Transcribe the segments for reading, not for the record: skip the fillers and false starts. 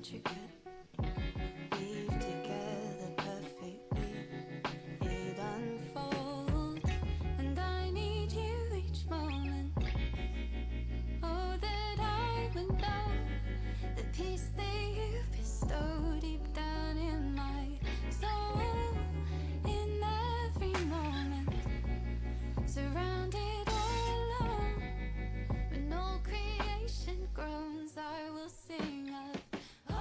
you could weave together perfectly. It unfolds, and I need you each moment. Oh, that I would know the peace that you bestow deep down in my soul. In every moment, surrounded all alone, when all creation groans, I will sing of I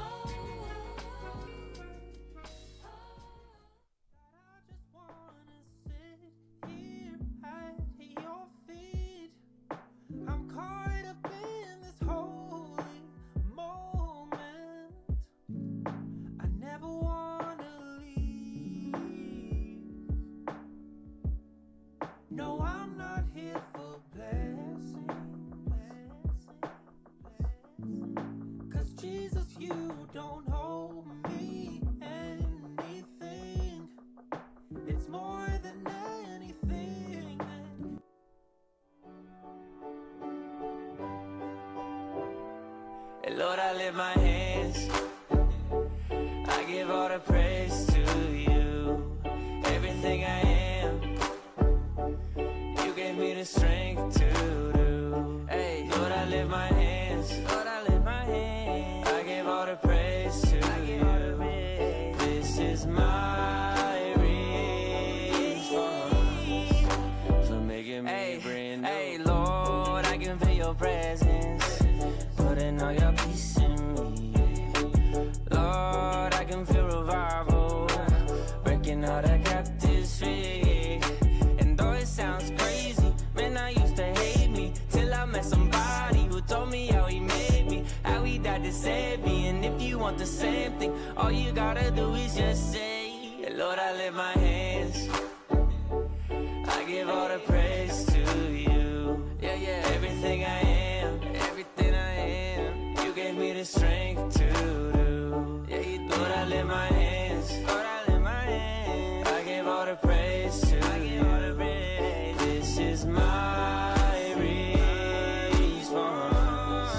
just wanna sit here at your feet. I'm caught up in this holy moment. I never wanna leave. No, I'm not here for blessing. 'Cause Jesus, you don't owe me anything. It's more than anything. Lord, I lift my hands, I give all the praise to you. Everything I am, you gave me the strength to do. Hey, Lord, I lift my hands, Lord, I lift my hands, I give all the praise to you. This is my response for making me brand new. Hey, Lord, I can feel your presence, putting all your peace in me. Lord, I can feel revival, breaking all the captives free. And though it sounds crazy, man, I used to hate me, till I met somebody who told me how he made me, how he died to save me. And if you want the same thing, all you gotta do is just say, Lord, I lift my hands, I give all the praise to you. Yeah, yeah, everything I am, everything I am, you gave me the strength to do. Yeah, you do. Lord, I lift my hands, Lord, I lift my hands, I give all the praise to you. All the praise. This is my response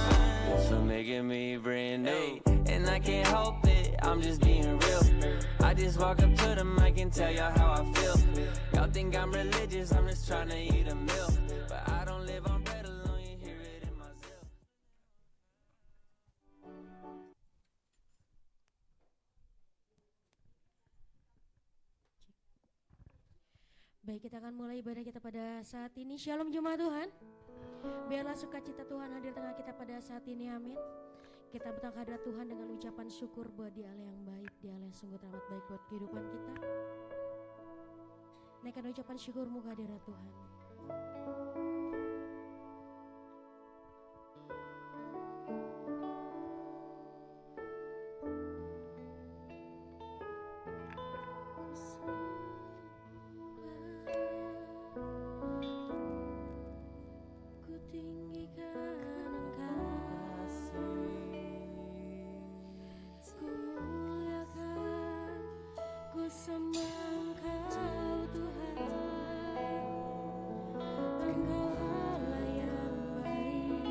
for making me brand new. And I can't help it, I'm just being real. I just walk up to the mic and tell y'all how I feel. Y'all think I'm religious, I'm just trying to eat a meal. But I don't live on bread alone, you hear it in my zeal. Baik, kita akan mulai ibadah kita pada saat ini. Shalom jemaat Tuhan. Biarlah sukacita Tuhan hadir tengah kita pada saat ini, amin. Kita datang ke hadirat Tuhan dengan ucapan syukur buat Dia Allah yang baik, Dia Allah yang sungguh teramat baik buat kehidupan kita. Naikkan ucapan syukurmu ke hadirat Tuhan. Ku tinggikan Engkau, ku muliakan, ku sembah Engkau Tuhan. Engkau Allah yang baik,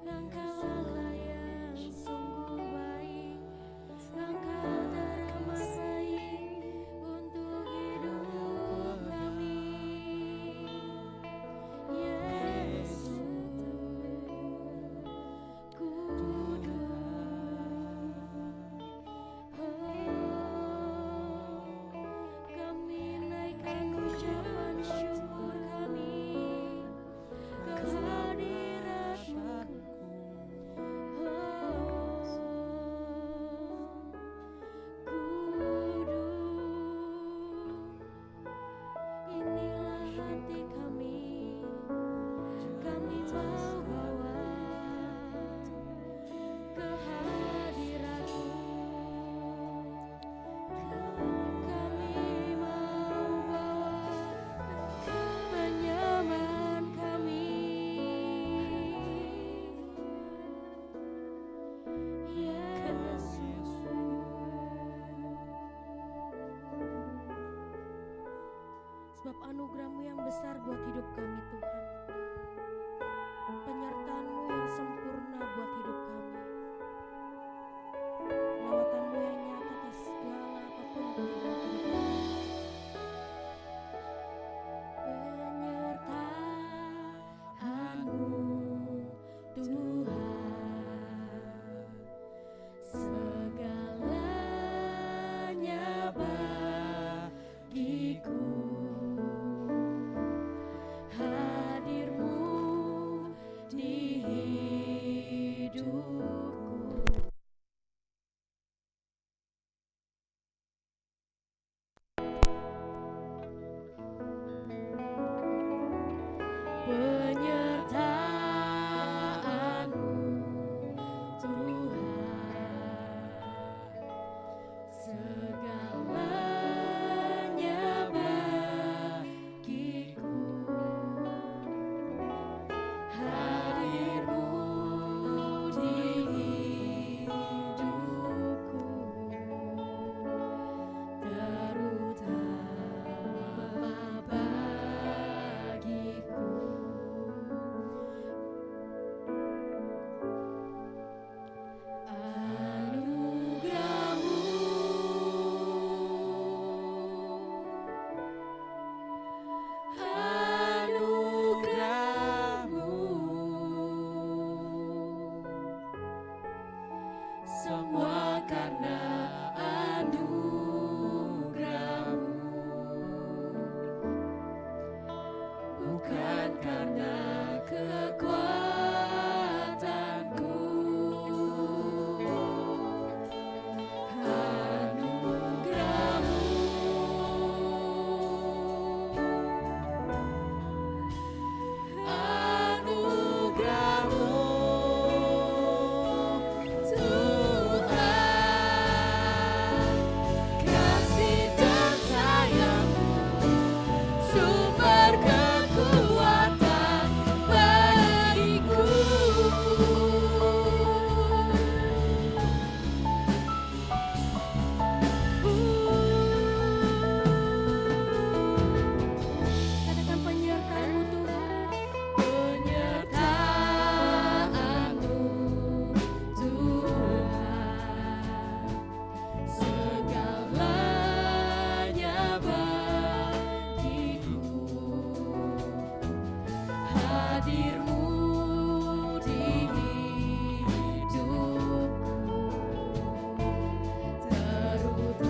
Engkau Allah yang sungguh baik, Engkau teramat baik untuk hidup kami. Yesus, Kudus, kami naikkan ucapan syukur kami ke hadirat-Mu. Kudus, inilah hati kami bawa ke hadirat-Mu. Kami mau bawa penyembahan kami, Yesus. Sebab anugerah-Mu yang besar buat hidup kami Tuhan, penyertaan-Mu yang sempurna buat hidup kami. semua karena anugerah-Mu, bukan karena kekuatanku. Katakan penyertaan-Mu Tuhan, penyertaan-Mu Tuhan, segalanya bagiku, hadir-Mu di hidupku, terutama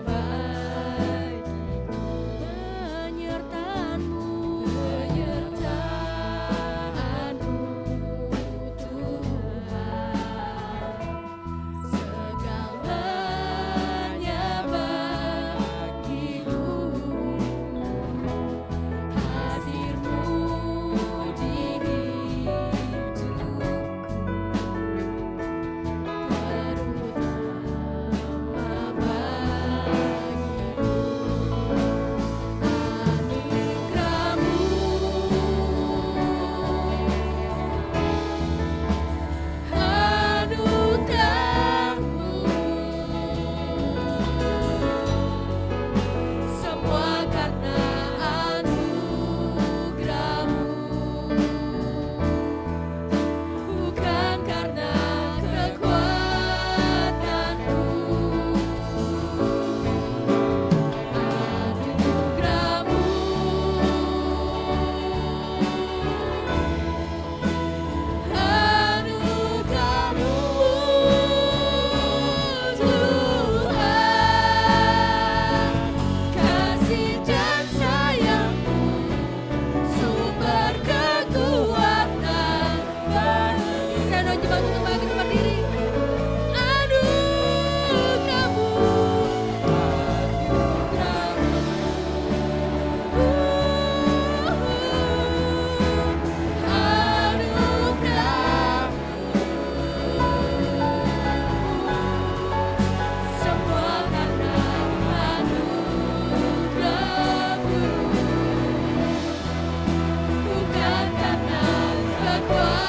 bagiku. Penyertaan-Mu, penyertaan-Mu Tuhan, segalanya bagiku, hadir-Mu di hidupku, terutama semua karena anugerah-Mu, bukan karena kekuatanku. Anugerah-Mu, anugerah-Mu Tuhan, kasih dan sayang-Mu, sumber kekuatan bagi. Saya doa jemaat untuk bangkit berdiri. Anugerah-Mu, semua karena anugerah-Mu, bukan karena kekuatanku.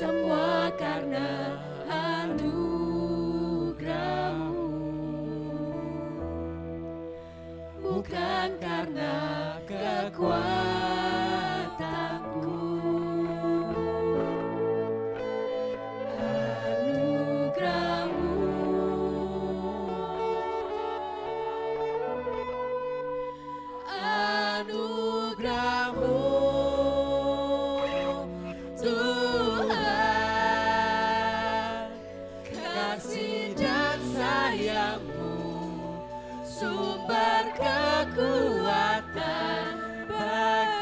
Semua karena anugerah-Mu, bukan karena kekuatanku. Anugerah-Mu, anugerah-Mu Tuhan, kasih dan sayang-Mu, sumber kekuatan bagi.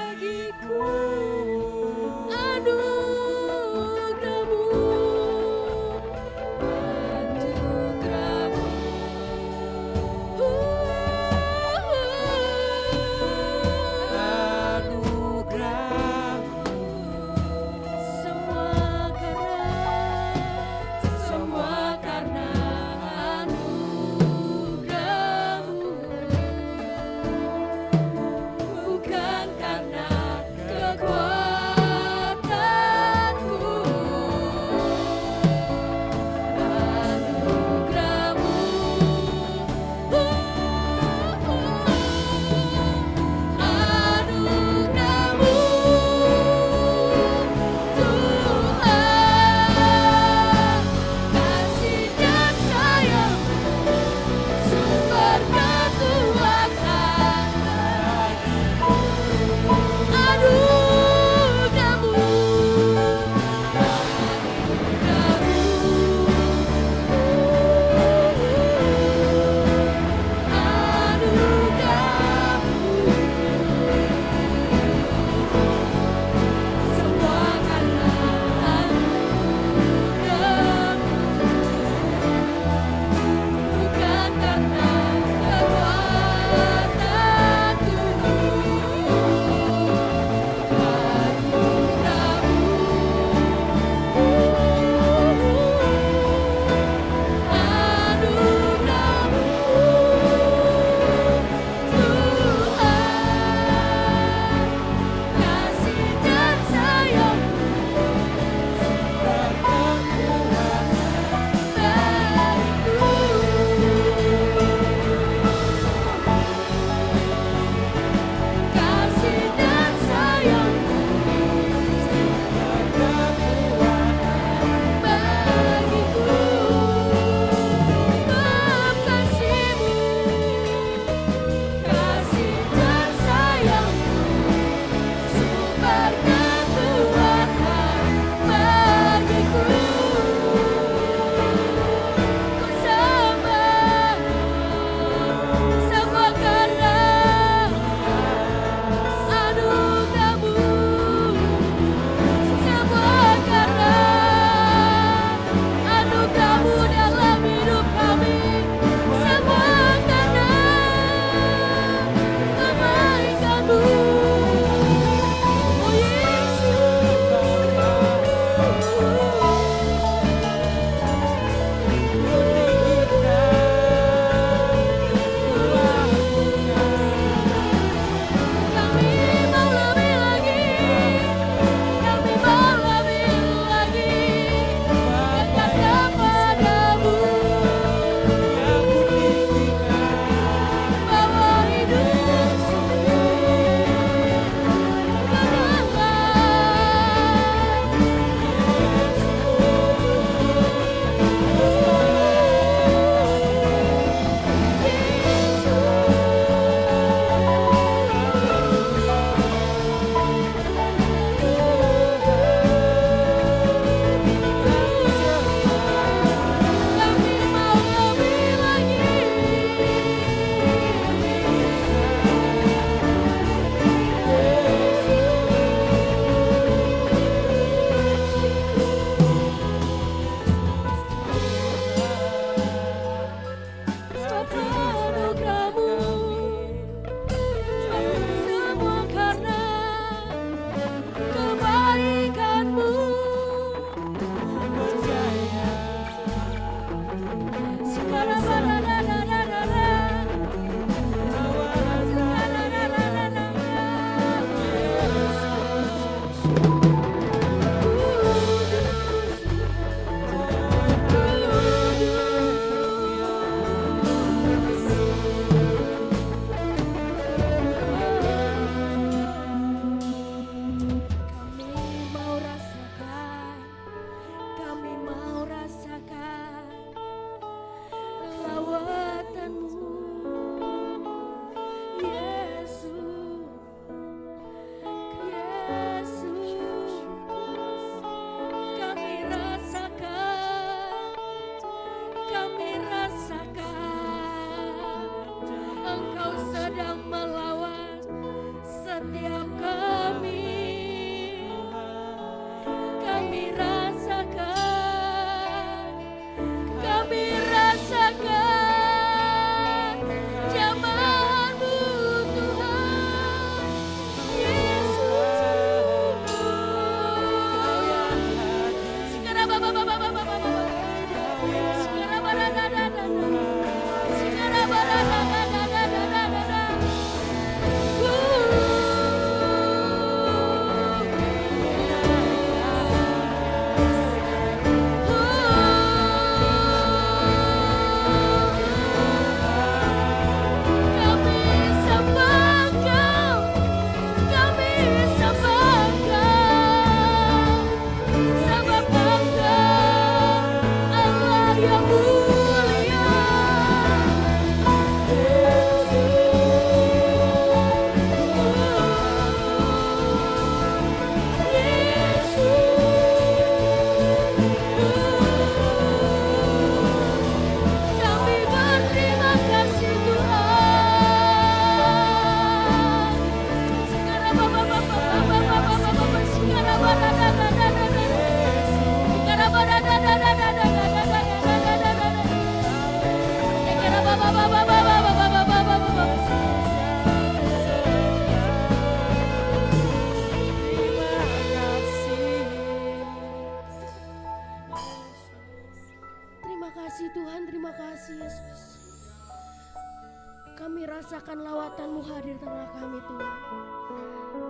rasakan lawatan-Mu hadir tengah kami Tuhan.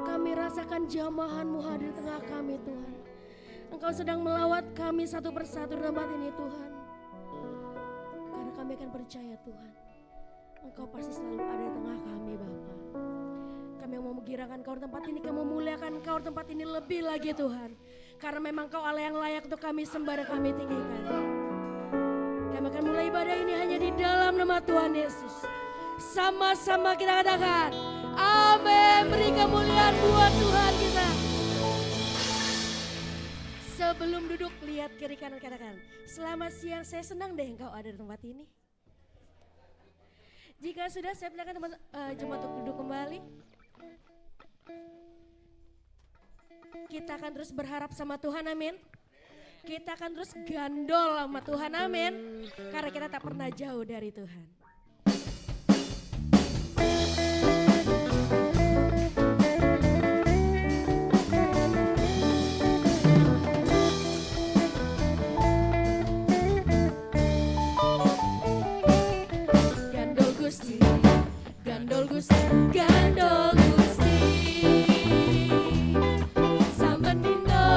Kami rasakan jamahan-Mu hadir tengah kami Tuhan. Engkau sedang melawat kami satu persatu di tempat ini Tuhan. Karena kami akan percaya Tuhan, Engkau pasti selalu ada di tengah kami Bapa. Kami mau menggirakan Kau di tempat ini, kami memuliakan Kau di tempat ini lebih lagi Tuhan. Karena memang Kau Allah yang layak untuk kami sembah dan kami tinggikan. Kami akan mulai ibadah ini hanya di dalam nama Tuhan Yesus. Sama-sama kita katakan, amin. Beri kemuliaan buat Tuhan kita. Sebelum duduk, lihat kiri kanan, katakan, selamat siang, saya senang deh Engkau ada di tempat ini. Jika sudah, saya persilakan teman jemaat untuk duduk kembali. Kita akan terus berharap sama Tuhan, amin. Kita akan terus gandol sama Tuhan, amin. Karena kita tak pernah jauh dari Tuhan. Gandol Gusti, gandol Gusti, gandol Gusti. Samben dino,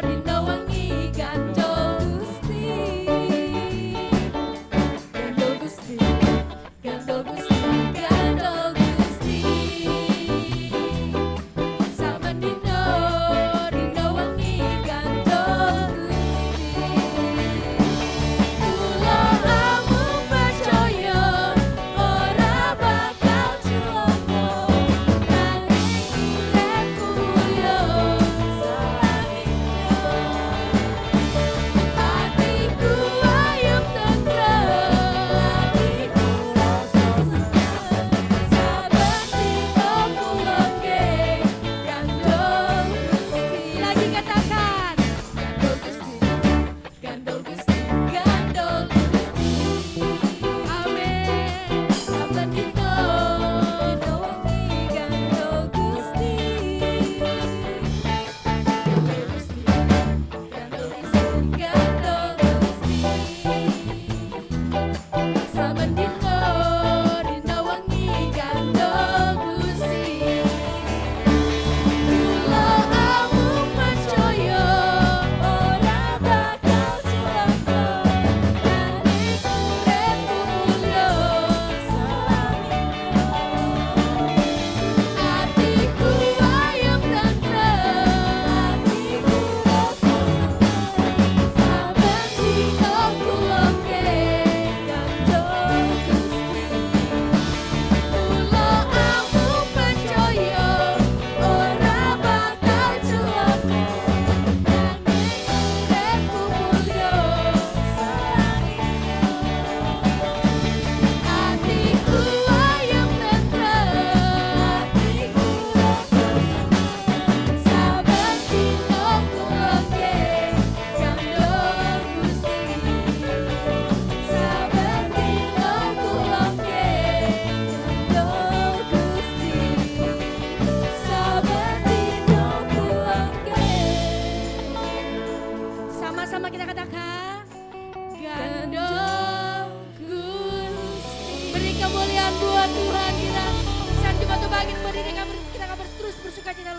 dino wangi gandol Gusti. Gandol Gusti, gandol Gusti, gandol Gusti. Samben dino, dino wangi gandol Gusti. Kula amung percaya ora bakal celaka.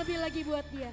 lebih lagi buat dia.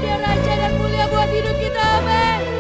Dia raja dan mulia buat hidup kita, amin.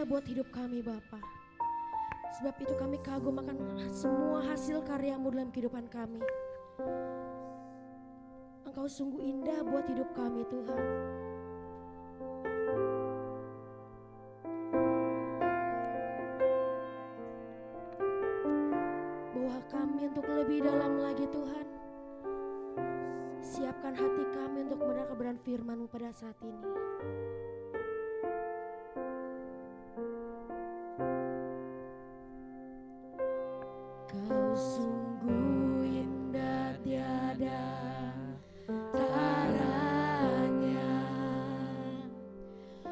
Buat hidup kami Bapa. Sebab itu kami kagum akan semua hasil karya-Mu dalam kehidupan kami. Engkau sungguh indah buat hidup kami Tuhan. Bawa kami untuk lebih dalam lagi Tuhan. Siapkan hati kami untuk mendengar kebenaran firman-Mu pada saat ini. Kau sungguh indah tiada taranya,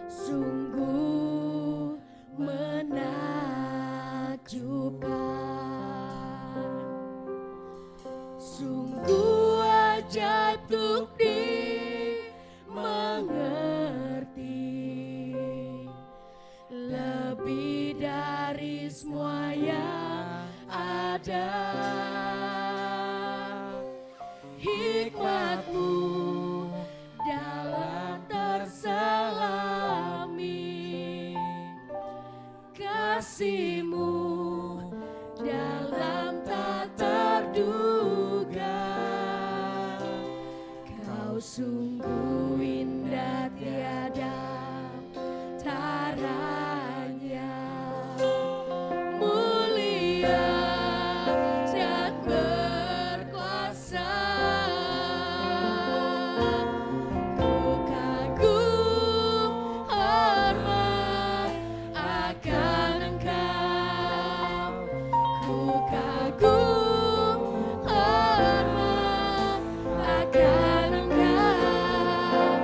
sungguh menakjubkan, sungguh ajaib untuk dimengerti, lebih dari semua yang ada. Hikmat-Mu dalam terselami, kasih-Mu dalam tak terduga. Kau sungguh indah tiada taranya, mulia dan berkuasa. Ku kagum hormat akan Engkau, ku kagum hormat akan Engkau.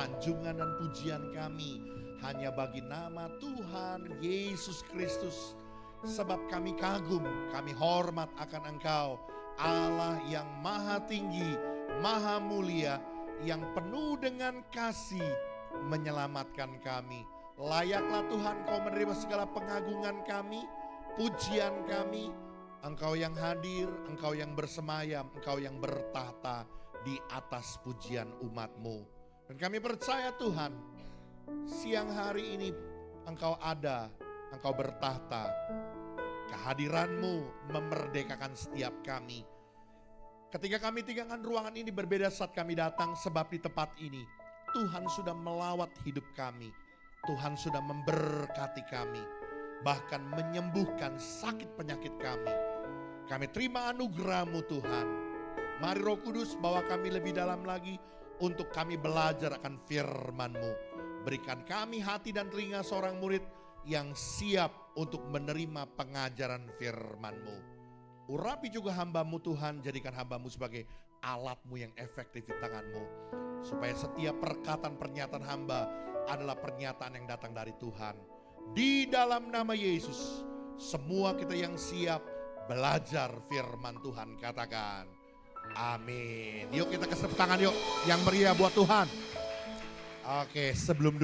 sanjungan dan pujian kami hanya bagi nama Tuhan Yesus Kristus. Sebab kami kagum, kami hormat akan Engkau, Allah yang maha tinggi, maha mulia, yang penuh dengan kasih menyelamatkan kami. Layaklah Tuhan Kau menerima segala pengagungan kami, pujian kami. Engkau yang hadir, Engkau yang bersemayam, Engkau yang bertahta di atas pujian umat-Mu. Dan kami percaya Tuhan, siang hari ini Engkau ada, Engkau bertahta. Kehadiran-Mu memerdekakan setiap kami. Ketika kami tinggalkan ruangan ini berbeda saat kami datang, sebab di tempat ini Tuhan sudah melawat hidup kami. Tuhan sudah memberkati kami, bahkan menyembuhkan sakit penyakit kami. Kami terima anugerah-Mu Tuhan. Mari Roh Kudus bawa kami lebih dalam lagi untuk kami belajar akan firman-Mu. Berikan kami hati dan telinga seorang murid yang siap untuk menerima pengajaran firman-Mu. Urapi juga hamba-Mu Tuhan, jadikan hamba-Mu sebagai alat-Mu yang efektif di tangan-Mu. Supaya setiap perkataan pernyataan hamba adalah pernyataan yang datang dari Tuhan. Di dalam nama Yesus, semua kita yang siap belajar firman Tuhan katakan amin. Yuk kita kesep tangan yuk yang meriah buat Tuhan. Oke, sebelum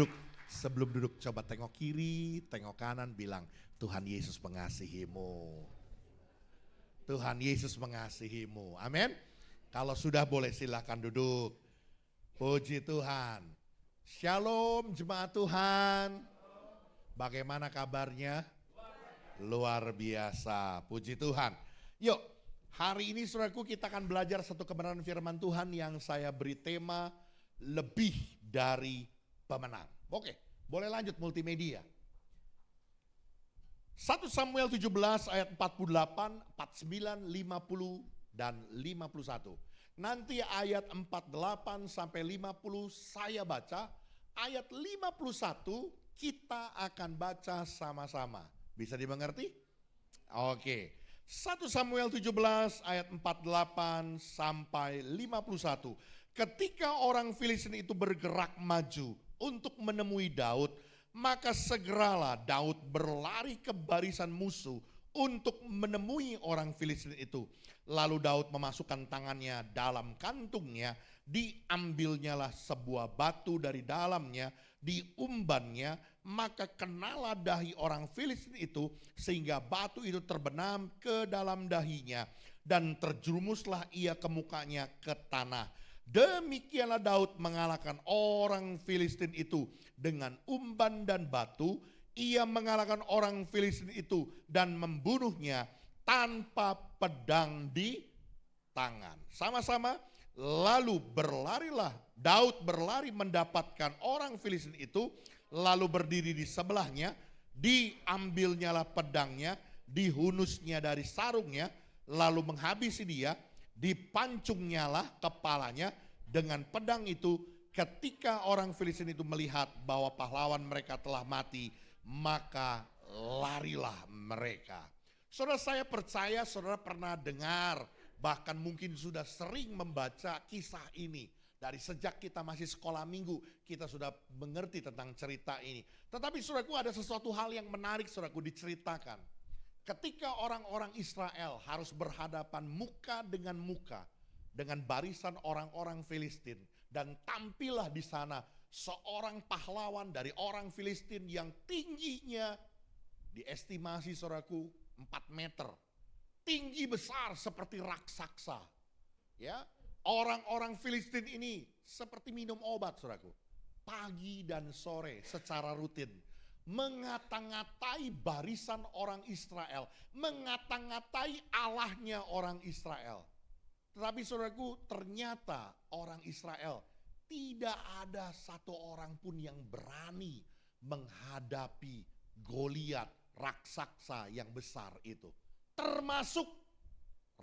duduk coba tengok kiri, tengok kanan, bilang Tuhan Yesus mengasihimu. Tuhan Yesus mengasihimu. Amin. Kalau sudah boleh silakan duduk. Puji Tuhan. Shalom jemaat Tuhan. Bagaimana kabarnya? Luar biasa. Puji Tuhan. Yuk, hari ini saudaraku kita akan belajar satu kebenaran firman Tuhan yang saya beri tema lebih dari pemenang. Oke, boleh lanjut multimedia. 1 Samuel 17 ayat 48, 49, 50, dan 51. Nanti ayat 48 sampai 50 saya baca. Ayat 51 kita akan baca sama-sama. Bisa dimengerti? Oke. 1 Samuel 17 ayat 48 sampai 51. Ketika orang Filistin itu bergerak maju untuk menemui Daud, maka segeralah Daud berlari ke barisan musuh untuk menemui orang Filistin itu. Lalu Daud memasukkan tangannya dalam kantungnya, diambilnyalah sebuah batu dari dalamnya, diumbannya, maka kenalah dahi orang Filistin itu sehingga batu itu terbenam ke dalam dahinya dan terjerumuslah ia ke mukanya ke tanah. Demikianlah Daud mengalahkan orang Filistin itu dengan umban dan batu. Ia mengalahkan orang Filistin itu dan membunuhnya tanpa pedang di tangan. Sama-sama, lalu berlarilah Daud berlari mendapatkan orang Filistin itu, lalu berdiri di sebelahnya, diambilnyalah pedangnya, dihunusnya dari sarungnya, lalu menghabisi dia. Dipancungnyalah kepalanya dengan pedang itu. Ketika orang Filistin itu melihat bahwa pahlawan mereka telah mati, maka larilah mereka. Saudara, saya percaya saudara pernah dengar, bahkan mungkin sudah sering membaca kisah ini. Dari sejak kita masih sekolah minggu, kita sudah mengerti tentang cerita ini. Tetapi saudaraku, ada sesuatu hal yang menarik saudaraku diceritakan. Ketika orang-orang Israel harus berhadapan muka dengan muka dengan barisan orang-orang Filistin, dan tampillah di sana seorang pahlawan dari orang Filistin yang tingginya diestimasi saudaraku 4 meter. Tinggi besar seperti raksasa. Ya, orang-orang Filistin ini seperti minum obat saudaraku. Pagi dan sore secara rutin mengata-ngatai barisan orang Israel, mengata-ngatai Allahnya orang Israel. Tetapi saudaraku, ternyata orang Israel tidak ada satu orang pun yang berani menghadapi Goliat, raksasa yang besar itu. Termasuk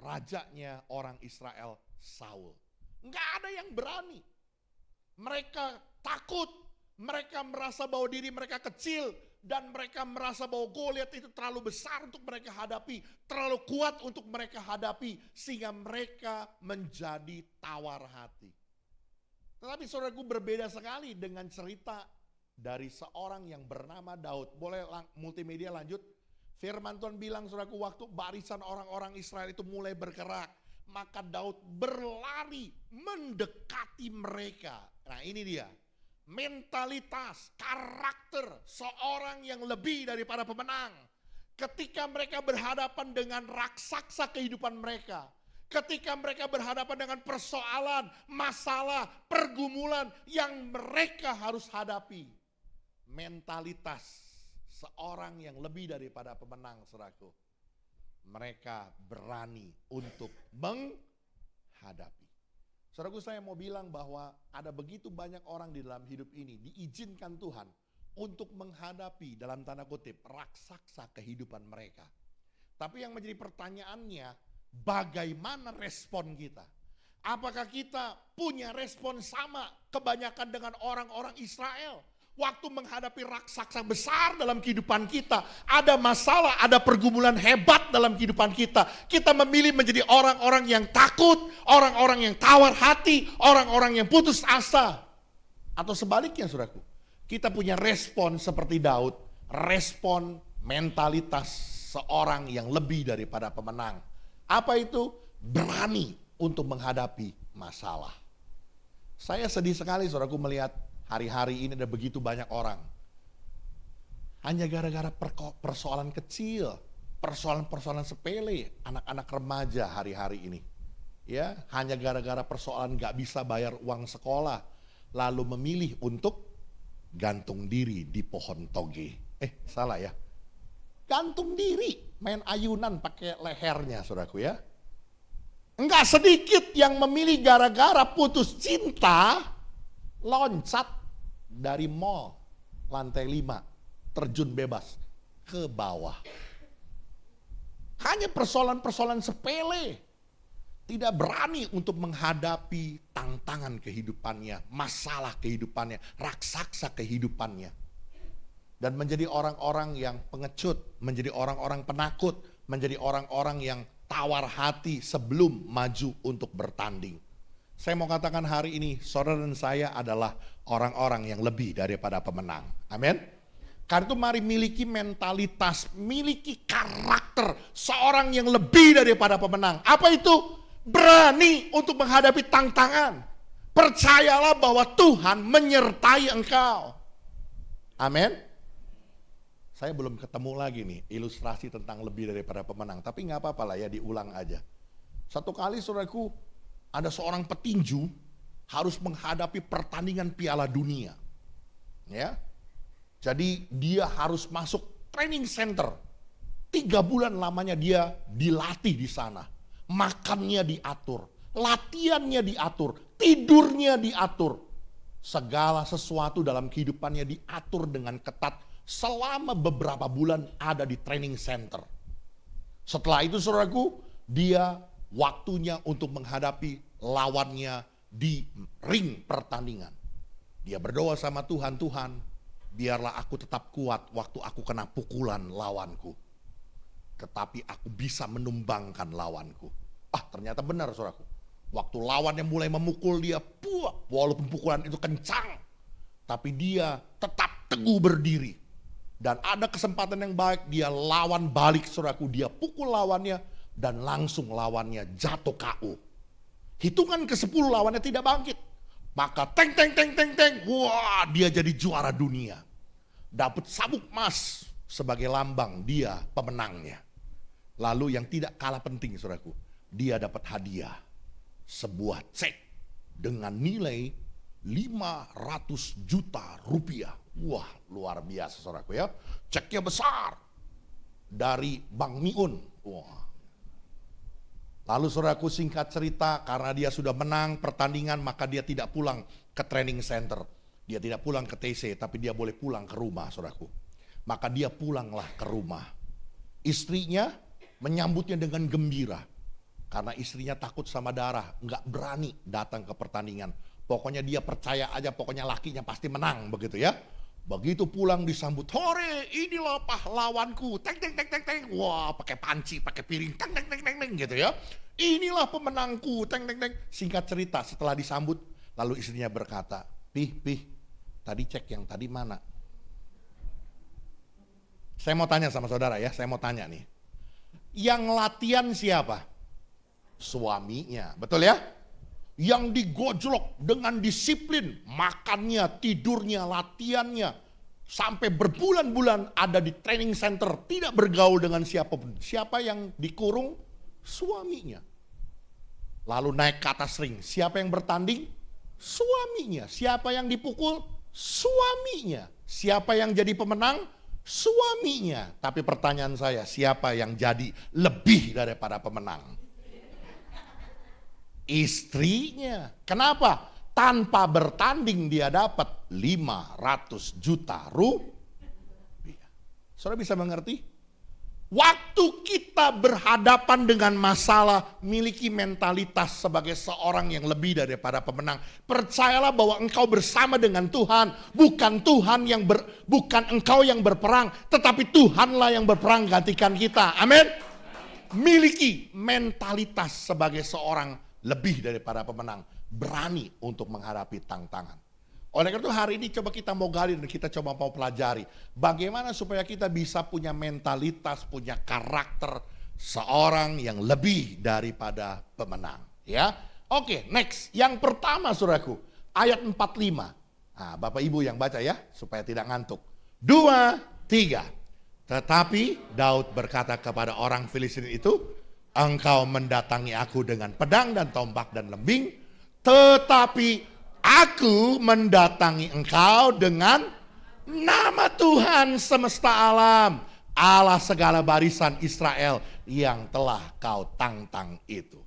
rajanya orang Israel, Saul. Enggak ada yang berani. Mereka takut. Mereka merasa bahwa diri mereka kecil dan mereka merasa bahwa Goliat itu terlalu besar untuk mereka hadapi, terlalu kuat untuk mereka hadapi, sehingga mereka menjadi tawar hati. Tetapi saudaraku berbeda sekali dengan cerita dari seorang yang bernama Daud. Boleh multimedia lanjut? Firman Tuhan bilang saudaraku, waktu barisan orang-orang Israel itu mulai bergerak, maka Daud berlari mendekati mereka. Nah ini dia, mentalitas, karakter seorang yang lebih daripada pemenang. Ketika mereka berhadapan dengan raksasa kehidupan mereka, ketika mereka berhadapan dengan persoalan, masalah, pergumulan yang mereka harus hadapi, mentalitas seorang yang lebih daripada pemenang, saudaraku. Mereka berani untuk menghadapi. Saudaraku, saya mau bilang bahwa ada begitu banyak orang di dalam hidup ini diizinkan Tuhan untuk menghadapi dalam tanda kutip raksasa kehidupan mereka. Tapi yang menjadi pertanyaannya, bagaimana respon kita? Apakah kita punya respon sama kebanyakan dengan orang-orang Israel? Waktu menghadapi raksasa besar dalam kehidupan kita, ada masalah, ada pergumulan hebat dalam kehidupan kita. Kita memilih menjadi orang-orang yang takut, orang-orang yang tawar hati, orang-orang yang putus asa. Atau sebaliknya, saudaraku, kita punya respon seperti Daud, respon mentalitas seorang yang lebih daripada pemenang. Apa itu? Berani untuk menghadapi masalah. Saya sedih sekali, saudaraku, melihat hari-hari ini ada begitu banyak orang hanya gara-gara persoalan kecil, persoalan-persoalan sepele, anak-anak remaja hari-hari ini. Ya, hanya gara-gara persoalan gak bisa bayar uang sekolah, lalu memilih untuk gantung diri di pohon toge. Salah ya. Gantung diri, main ayunan pakai lehernya, saudaraku ya. Enggak sedikit yang memilih gara-gara putus cinta, loncat dari mall lantai 5, terjun bebas ke bawah. Hanya persoalan-persoalan sepele. Tidak berani untuk menghadapi tantangan kehidupannya, masalah kehidupannya, raksasa kehidupannya. Dan menjadi orang-orang yang pengecut, menjadi orang-orang penakut, menjadi orang-orang yang tawar hati sebelum maju untuk bertanding. Saya mau katakan hari ini, saudara dan saya adalah orang-orang yang lebih daripada pemenang. Amin. Karena itu mari miliki mentalitas, miliki karakter seorang yang lebih daripada pemenang. Apa itu? Berani untuk menghadapi tantangan. Percayalah bahwa Tuhan menyertai engkau. Amin. Saya belum ketemu lagi nih ilustrasi tentang lebih daripada pemenang. Tapi gak apa-apa lah ya, diulang aja. Satu kali saudaraku, ada seorang petinju harus menghadapi pertandingan Piala Dunia. Ya. Jadi dia harus masuk training center. 3 bulan lamanya dia dilatih di sana. Makannya diatur, latihannya diatur, tidurnya diatur. Segala sesuatu dalam kehidupannya diatur dengan ketat selama beberapa bulan ada di training center. Setelah itu saudaraku, dia waktunya untuk menghadapi lawannya di ring pertandingan. Dia berdoa sama Tuhan, Tuhan, biarlah aku tetap kuat waktu aku kena pukulan lawanku. Tetapi aku bisa menumbangkan lawanku. Ternyata benar saudaraku. Waktu lawannya mulai memukul dia, walaupun pukulan itu kencang, tapi dia tetap teguh berdiri. Dan ada kesempatan yang baik, dia lawan balik saudaraku. Dia pukul lawannya dan langsung lawannya jatuh KO. Hitungan ke-10 lawannya tidak bangkit. Maka teng. Wah, dia jadi juara dunia. Dapat sabuk emas sebagai lambang dia pemenangnya. Lalu yang tidak kalah penting saudaraku, dia dapat hadiah. Sebuah cek dengan nilai 500 juta rupiah. Wah, luar biasa saudaraku ya. Ceknya besar. Dari Bank Miun. Wah. Lalu saudaraku, singkat cerita, karena dia sudah menang pertandingan, maka dia tidak pulang ke training center. Dia tidak pulang ke TC, tapi dia boleh pulang ke rumah saudaraku. Maka dia pulanglah ke rumah. Istrinya menyambutnya dengan gembira. Karena istrinya takut sama darah, nggak berani datang ke pertandingan. Pokoknya dia percaya aja, pokoknya lakinya pasti menang begitu ya. Begitu pulang disambut, hore, inilah pahlawanku, teng. Wah, pakai panci, pakai piring, teng gitu ya. Inilah pemenangku, teng. Singkat cerita, setelah disambut, Lalu istrinya berkata, Pih, tadi cek yang tadi mana? Saya mau tanya sama saudara ya, saya mau tanya nih. Yang latihan siapa? Suaminya, betul ya? Yang digojlok dengan disiplin, makannya, tidurnya, latihannya, sampai berbulan-bulan ada di training center, tidak bergaul dengan siapapun. Siapa yang dikurung? Suaminya. Lalu naik ke atas ring, siapa yang bertanding? Suaminya. Siapa yang dipukul? Suaminya. Siapa yang jadi pemenang? Suaminya. Tapi pertanyaan saya, siapa yang jadi lebih daripada pemenang? Istrinya. Kenapa? Tanpa bertanding dia dapat 500 juta rupiah. Saudara bisa mengerti? Waktu kita berhadapan dengan masalah, miliki mentalitas sebagai seorang yang lebih daripada pemenang. Percayalah bahwa engkau bersama dengan Tuhan, bukan bukan engkau yang berperang, tetapi Tuhanlah yang berperang gantikan kita. Amin. Miliki mentalitas sebagai seorang lebih daripada pemenang, berani untuk menghadapi tantangan. Oleh karena itu hari ini coba kita mau gali dan kita coba mau pelajari bagaimana supaya kita bisa punya mentalitas, punya karakter seorang yang lebih daripada pemenang. Ya, oke, next. Yang pertama saudaraku, ayat 45. Nah, Bapak Ibu yang baca ya, supaya tidak ngantuk. 2, 3. Tetapi Daud berkata kepada orang Filistin itu, engkau mendatangi aku dengan pedang dan tombak dan lembing, tetapi aku mendatangi engkau dengan nama Tuhan semesta alam, Allah segala barisan Israel yang telah kau tantang itu.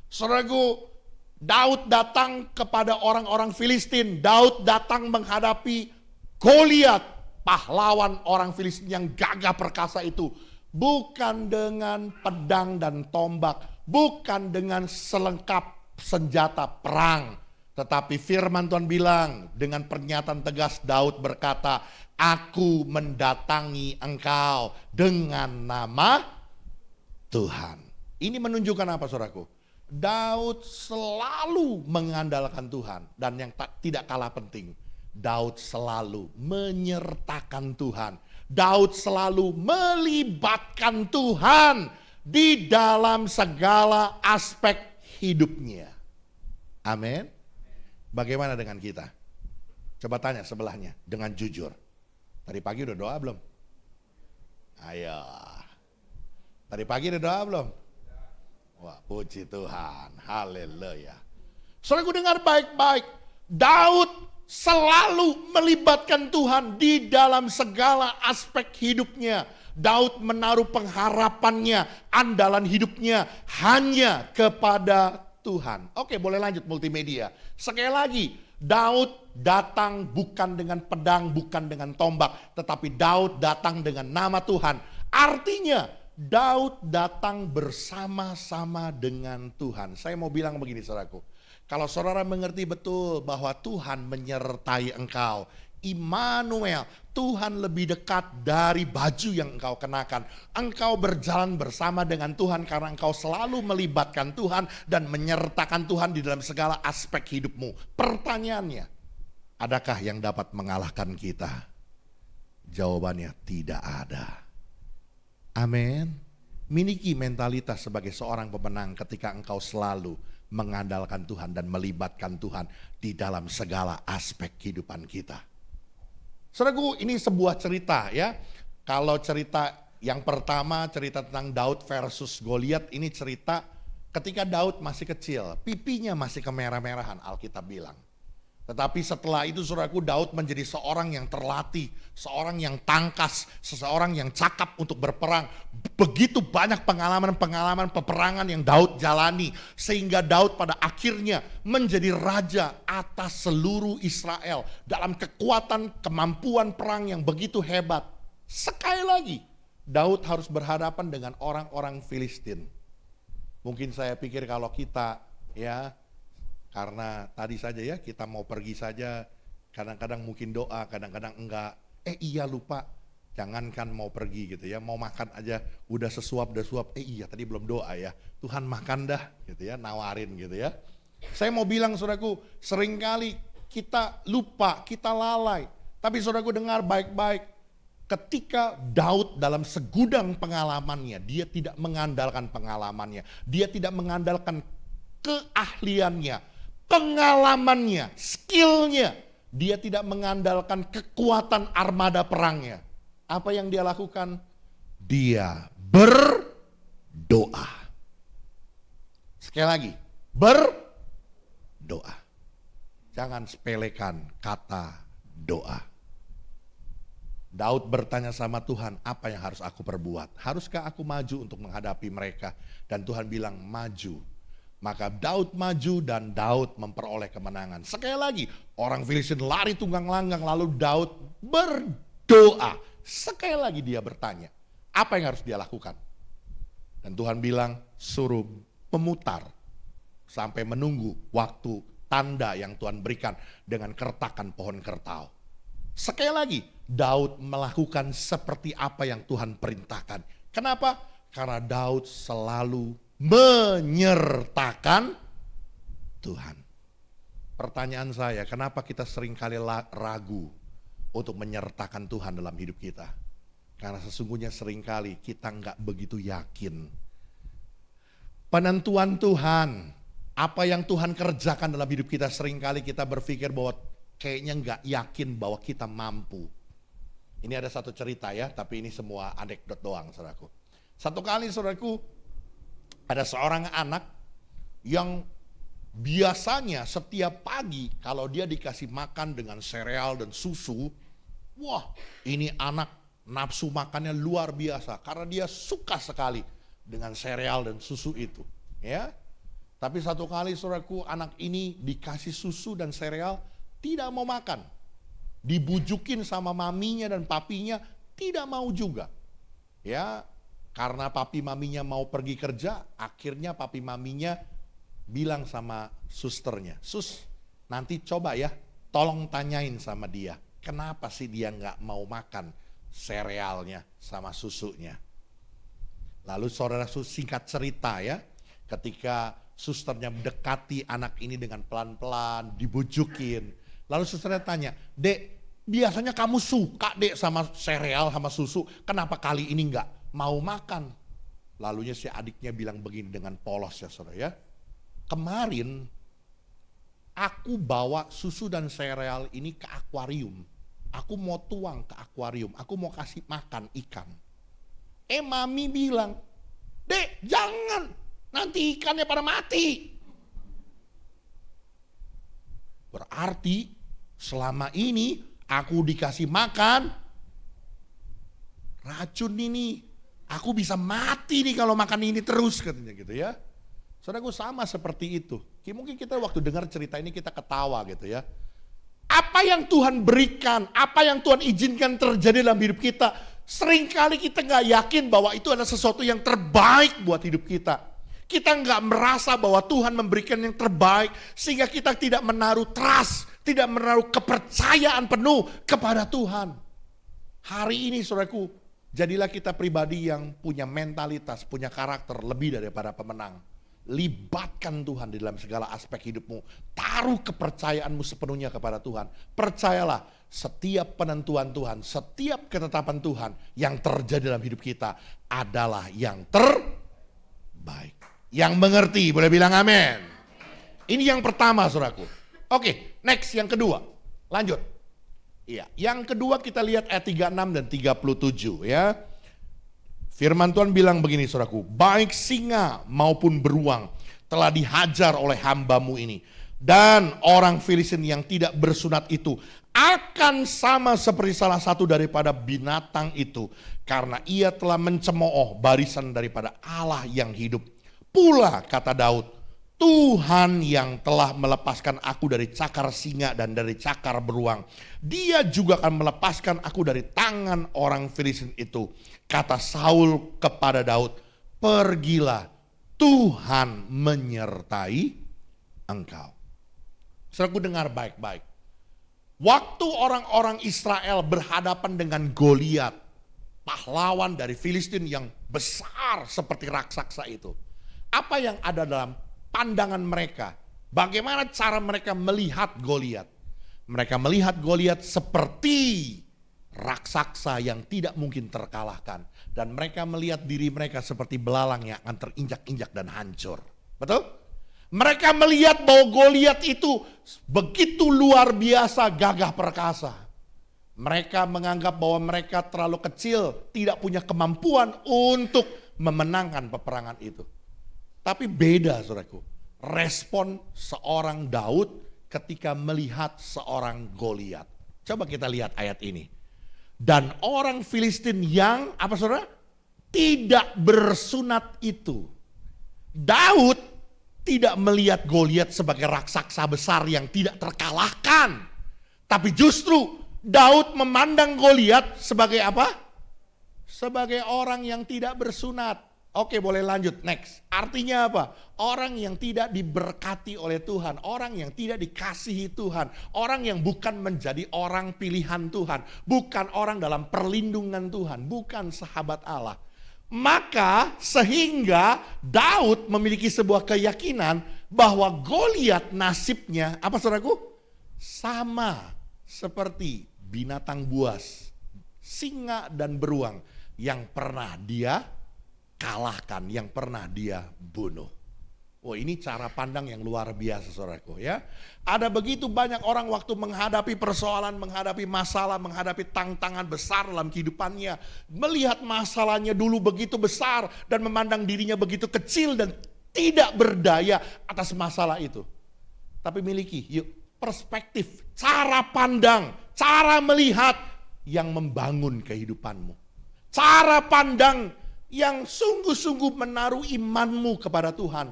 Saudaraku, Daud datang kepada orang-orang Filistin. Daud datang menghadapi Goliat, pahlawan orang Filistin yang gagah perkasa itu. Bukan dengan pedang dan tombak, bukan dengan selengkap senjata perang. Tetapi firman Tuhan bilang dengan pernyataan tegas Daud berkata, aku mendatangi engkau dengan nama Tuhan. Ini menunjukkan apa saudaraku? Daud selalu mengandalkan Tuhan. Dan yang tidak kalah penting, Daud selalu menyertakan Tuhan. Daud selalu melibatkan Tuhan di dalam segala aspek hidupnya. Amin. Bagaimana dengan kita? Coba tanya sebelahnya dengan jujur. Tadi pagi udah doa belum? Ayo. Tadi pagi udah doa belum? Wah, puji Tuhan. Haleluya. Saudaraku dengar baik-baik. Daud selalu melibatkan Tuhan di dalam segala aspek hidupnya. Daud menaruh pengharapannya, andalan hidupnya hanya kepada Tuhan. Oke, boleh lanjut multimedia. Sekali lagi, Daud datang bukan dengan pedang, bukan dengan tombak, tetapi Daud datang dengan nama Tuhan. Artinya, Daud datang bersama-sama dengan Tuhan. Saya mau bilang begini saudaraku. Kalau saudara mengerti betul bahwa Tuhan menyertai engkau, Immanuel, Tuhan lebih dekat dari baju yang engkau kenakan. Engkau berjalan bersama dengan Tuhan karena engkau selalu melibatkan Tuhan dan menyertakan Tuhan di dalam segala aspek hidupmu. Pertanyaannya, adakah yang dapat mengalahkan kita? Jawabannya tidak ada. Amin. Miliki mentalitas sebagai seorang pemenang ketika engkau selalu mengandalkan Tuhan dan melibatkan Tuhan di dalam segala aspek kehidupan kita. Saudaraku, ini sebuah cerita ya. Kalau cerita yang pertama, cerita tentang Daud versus Goliat, ini cerita ketika Daud masih kecil, pipinya masih kemerah-merahan, Alkitab bilang. Tetapi setelah itu saudaraku, Daud menjadi seorang yang terlatih, seorang yang tangkas, seseorang yang cakap untuk berperang. Begitu banyak pengalaman-pengalaman peperangan yang Daud jalani, sehingga Daud pada akhirnya menjadi raja atas seluruh Israel dalam kekuatan kemampuan perang yang begitu hebat. Sekali lagi, Daud harus berhadapan dengan orang-orang Filistin. Mungkin saya pikir kalau kita ya, karena tadi saja ya kita mau pergi saja, kadang-kadang mungkin doa, kadang-kadang enggak. Iya lupa, jangankan mau pergi gitu ya, mau makan aja udah sesuap, iya tadi belum doa ya, Tuhan makan dah gitu ya, nawarin gitu ya. Saya mau bilang saudaraku, seringkali kita lupa, kita lalai. Tapi saudaraku dengar baik-baik. Ketika Daud dalam segudang pengalamannya, dia tidak mengandalkan pengalamannya. Dia tidak mengandalkan keahliannya, pengalamannya, skillnya. Dia tidak mengandalkan kekuatan armada perangnya. Apa yang dia lakukan? Dia berdoa. Sekali lagi, berdoa. Jangan sepelekan kata doa. Daud bertanya sama Tuhan, apa yang harus aku perbuat? Haruskah aku maju untuk menghadapi mereka? Dan Tuhan bilang, maju. Maka Daud maju dan Daud memperoleh kemenangan. Sekali lagi, orang Filistin lari tunggang langgang, lalu Daud berdoa. Sekali lagi dia bertanya, apa yang harus dia lakukan? Dan Tuhan bilang, suruh memutar sampai menunggu waktu tanda yang Tuhan berikan dengan kertakan pohon kertau. Sekali lagi, Daud melakukan seperti apa yang Tuhan perintahkan. Kenapa? Karena Daud selalu menyertakan Tuhan. Pertanyaan saya, kenapa kita seringkali ragu untuk menyertakan Tuhan dalam hidup kita? Karena sesungguhnya seringkali kita nggak begitu yakin. Penentuan Tuhan, apa yang Tuhan kerjakan dalam hidup kita, seringkali kita berpikir bahwa kayaknya nggak yakin bahwa kita mampu. Ini ada satu cerita ya, tapi ini semua anekdot doang saudaraku. Satu kali saudaraku, ada seorang anak yang biasanya setiap pagi kalau dia dikasih makan dengan sereal dan susu, wah ini anak nafsu makannya luar biasa karena dia suka sekali dengan sereal dan susu itu. Ya, tapi satu kali saudaraku, anak ini dikasih susu dan sereal tidak mau makan. Dibujukin sama maminya dan papinya tidak mau juga. Ya, karena papi maminya mau pergi kerja, akhirnya papi maminya bilang sama susternya, "Sus, nanti coba ya, tolong tanyain sama dia, kenapa sih dia nggak mau makan serealnya sama susunya." Lalu saudara singkat cerita ya, ketika susternya mendekati anak ini dengan pelan-pelan, dibujukin. Lalu susternya tanya, "Dek, biasanya kamu suka dek sama sereal sama susu, kenapa kali ini nggak mau makan?" Lalunya si adiknya bilang begini dengan polos ya saudara ya, "Kemarin aku bawa susu dan sereal ini ke akuarium. Aku mau tuang ke akuarium, aku mau kasih makan ikan. Mami bilang, 'Dek, jangan, nanti ikannya pada mati.' Berarti selama ini aku dikasih makan racun ini. Aku bisa mati nih kalau makan ini terus," katanya gitu ya. Saudaraku, sama seperti itu. Mungkin kita waktu dengar cerita ini kita ketawa gitu ya. Apa yang Tuhan berikan, apa yang Tuhan izinkan terjadi dalam hidup kita, seringkali kita nggak yakin bahwa itu adalah sesuatu yang terbaik buat hidup kita. Kita nggak merasa bahwa Tuhan memberikan yang terbaik, sehingga kita tidak menaruh trust, tidak menaruh kepercayaan penuh kepada Tuhan. Hari ini saudaraku, jadilah kita pribadi yang punya mentalitas, punya karakter lebih daripada pemenang. Libatkan Tuhan di dalam segala aspek hidupmu. Taruh kepercayaanmu sepenuhnya kepada Tuhan. Percayalah, setiap penentuan Tuhan, setiap ketetapan Tuhan yang terjadi dalam hidup kita adalah yang terbaik. Yang mengerti boleh bilang amin. Ini yang pertama saudaraku. Oke, next yang kedua. Lanjut. Iya, yang kedua kita lihat ayat 36 dan 37 ya. Firman Tuhan bilang begini saudaraku, "Baik singa maupun beruang telah dihajar oleh hambamu ini. Dan orang Filistin yang tidak bersunat itu akan sama seperti salah satu daripada binatang itu. Karena ia telah mencemooh barisan daripada Allah yang hidup. Pula," kata Daud, "Tuhan yang telah melepaskan aku dari cakar singa dan dari cakar beruang, Dia juga akan melepaskan aku dari tangan orang Filistin itu." Kata Saul kepada Daud, "Pergilah, Tuhan menyertai engkau." Saudaraku, dengar baik-baik. Waktu orang-orang Israel berhadapan dengan Goliat, pahlawan dari Filistin yang besar seperti raksasa itu, apa yang ada dalam pandangan mereka? Bagaimana cara mereka melihat Goliat? Mereka melihat Goliat seperti raksasa yang tidak mungkin terkalahkan. Dan mereka melihat diri mereka seperti belalang yang akan terinjak-injak dan hancur. Betul? Mereka melihat bahwa Goliat itu begitu luar biasa gagah perkasa. Mereka menganggap bahwa mereka terlalu kecil, tidak punya kemampuan untuk memenangkan peperangan itu. Tapi beda saudaraku, respon seorang Daud ketika melihat seorang Goliat. Coba kita lihat ayat ini. Dan orang Filistin yang, apa saudara? Tidak bersunat itu. Daud tidak melihat Goliat sebagai raksasa besar yang tidak terkalahkan. Tapi justru Daud memandang Goliat sebagai apa? Sebagai orang yang tidak bersunat. Oke, boleh lanjut, next. Artinya apa? Orang yang tidak diberkati oleh Tuhan, orang yang tidak dikasihi Tuhan, orang yang bukan menjadi orang pilihan Tuhan, bukan orang dalam perlindungan Tuhan, bukan sahabat Allah. Maka sehingga Daud memiliki sebuah keyakinan bahwa Goliat nasibnya, apa saudaraku? Sama seperti binatang buas, singa dan beruang yang pernah dia kalahkan, yang pernah dia bunuh. Oh, ini cara pandang yang luar biasa saudaraku ya. Ada begitu banyak orang waktu menghadapi persoalan, menghadapi masalah, menghadapi tantangan besar dalam kehidupannya. Melihat masalahnya dulu begitu besar dan memandang dirinya begitu kecil dan tidak berdaya atas masalah itu. Tapi miliki yuk perspektif, cara pandang, cara melihat yang membangun kehidupanmu. Cara pandang yang sungguh-sungguh menaruh imanmu kepada Tuhan.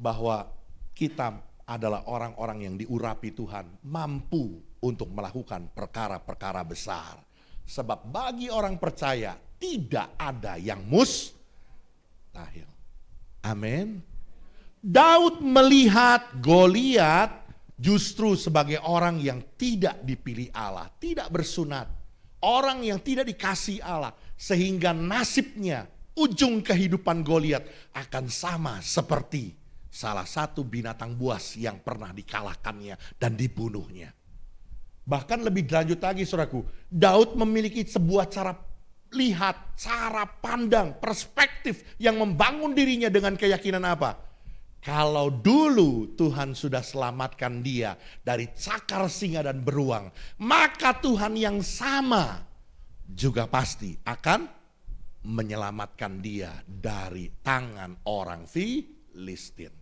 Bahwa kita adalah orang-orang yang diurapi Tuhan, mampu untuk melakukan perkara-perkara besar. Sebab bagi orang percaya tidak ada yang mustahil. Amin. Daud melihat Goliat justru sebagai orang yang tidak dipilih Allah, tidak bersunat. Orang yang tidak dikasih Allah, sehingga nasibnya, ujung kehidupan Goliat akan sama seperti salah satu binatang buas yang pernah dikalahkannya dan dibunuhnya. Bahkan lebih lanjut lagi saudaraku, Daud memiliki sebuah cara lihat, cara pandang, perspektif yang membangun dirinya dengan keyakinan apa? Kalau dulu Tuhan sudah selamatkan dia dari cakar singa dan beruang, maka Tuhan yang sama juga pasti akan menyelamatkan dia dari tangan orang Filistin.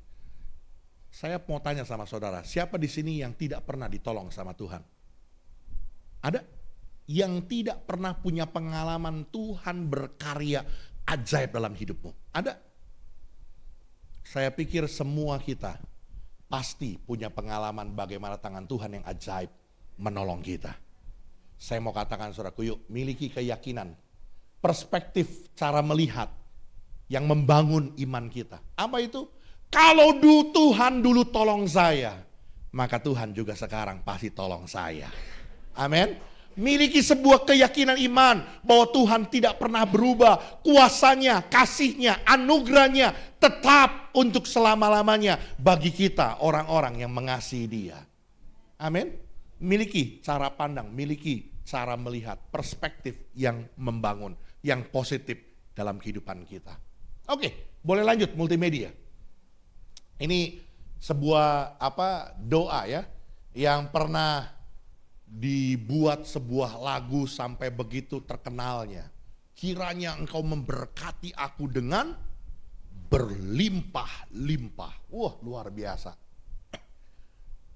Saya mau tanya sama saudara, siapa di sini yang tidak pernah ditolong sama Tuhan? Ada? Yang tidak pernah punya pengalaman Tuhan berkarya ajaib dalam hidupmu? Ada? Saya pikir semua kita pasti punya pengalaman bagaimana tangan Tuhan yang ajaib menolong kita. Saya mau katakan saudaraku, yuk miliki keyakinan, perspektif cara melihat yang membangun iman kita. Apa itu? Kalau Tuhan dulu tolong saya, maka Tuhan juga sekarang pasti tolong saya. Amin. Miliki sebuah keyakinan iman bahwa Tuhan tidak pernah berubah. Kuasanya, kasihnya, anugerahnya tetap untuk selama-lamanya bagi kita orang-orang yang mengasihi dia. Amin. Miliki cara pandang, miliki cara melihat, perspektif yang membangun, yang positif dalam kehidupan kita. Oke, boleh lanjut multimedia. Ini sebuah doa ya yang pernah dibuat sebuah lagu sampai begitu terkenalnya. Kiranya engkau memberkati aku dengan berlimpah-limpah. Wah, luar biasa.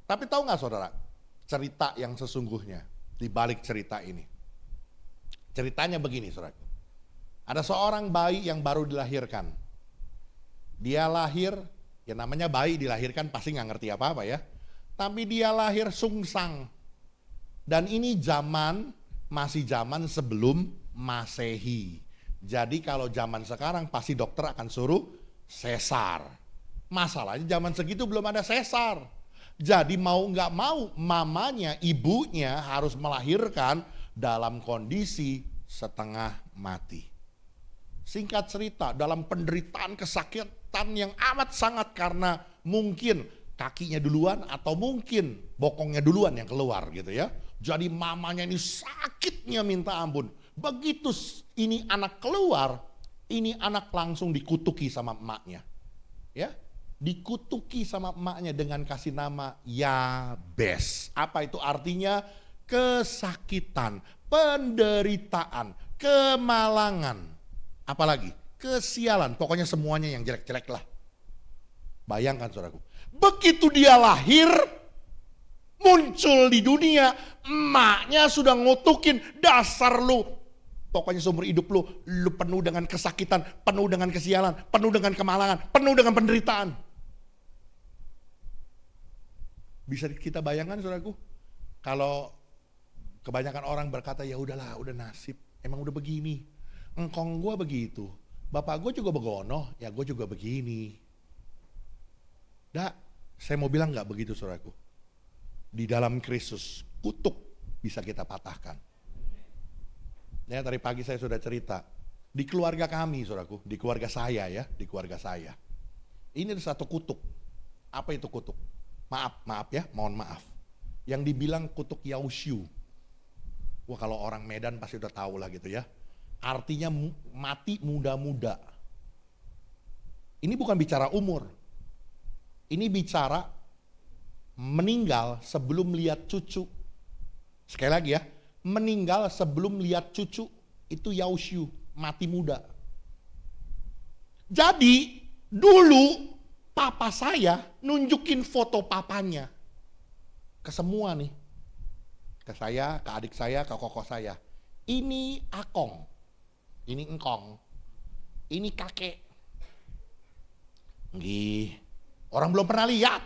Tapi tahu gak saudara, cerita yang sesungguhnya di balik cerita ini. Ceritanya begini saudara. Ada seorang bayi yang baru dilahirkan. Dia lahir, ya namanya bayi dilahirkan pasti gak ngerti apa-apa ya. Tapi dia lahir sungsang. Dan ini masih zaman sebelum Masehi. Jadi kalau zaman sekarang pasti dokter akan suruh sesar. Masalahnya zaman segitu belum ada sesar. Jadi mau gak mau mamanya, ibunya harus melahirkan dalam kondisi setengah mati. Singkat cerita, dalam penderitaan kesakitan yang amat sangat karena mungkin kakinya duluan atau mungkin bokongnya duluan yang keluar gitu ya. Jadi mamanya ini sakitnya minta ampun. Begitu ini anak keluar, ini anak langsung dikutuki sama emaknya. Ya, dikutuki sama emaknya dengan kasih nama Yabes. Apa itu artinya? Kesakitan, penderitaan, kemalangan, apalagi kesialan, pokoknya semuanya yang jelek-jelek lah. Bayangkan saudaraku, begitu dia lahir, muncul di dunia, emaknya sudah ngutukin, dasar lu. Pokoknya seumur hidup lu penuh dengan kesakitan, penuh dengan kesialan, penuh dengan kemalangan, penuh dengan penderitaan. Bisa kita bayangkan saudaraku, kalau kebanyakan orang berkata ya udahlah, udah nasib, emang udah begini. Engkong gue begitu, bapak gue juga begono, ya gue juga begini. Saya mau bilang gak begitu saudaraku. Di dalam Kristus, kutuk bisa kita patahkan. Ya, tadi pagi saya sudah cerita, di keluarga kami saudaraku, di keluarga saya ya, di keluarga saya. Ini ada satu kutuk. Apa itu kutuk? Maaf ya, mohon maaf. Yang dibilang kutuk Yausyu. Wah, kalau orang Medan pasti udah tahu lah gitu ya. Artinya mati muda-muda. Ini bukan bicara umur. Ini bicara meninggal sebelum lihat cucu. Sekali lagi ya, meninggal sebelum lihat cucu itu Yausyu, mati muda. Jadi dulu papa saya nunjukin foto papanya ke semua nih. Ke saya, ke adik saya, ke koko saya. Ini akong, ini engkong, ini kakek. Nggih, orang belum pernah lihat.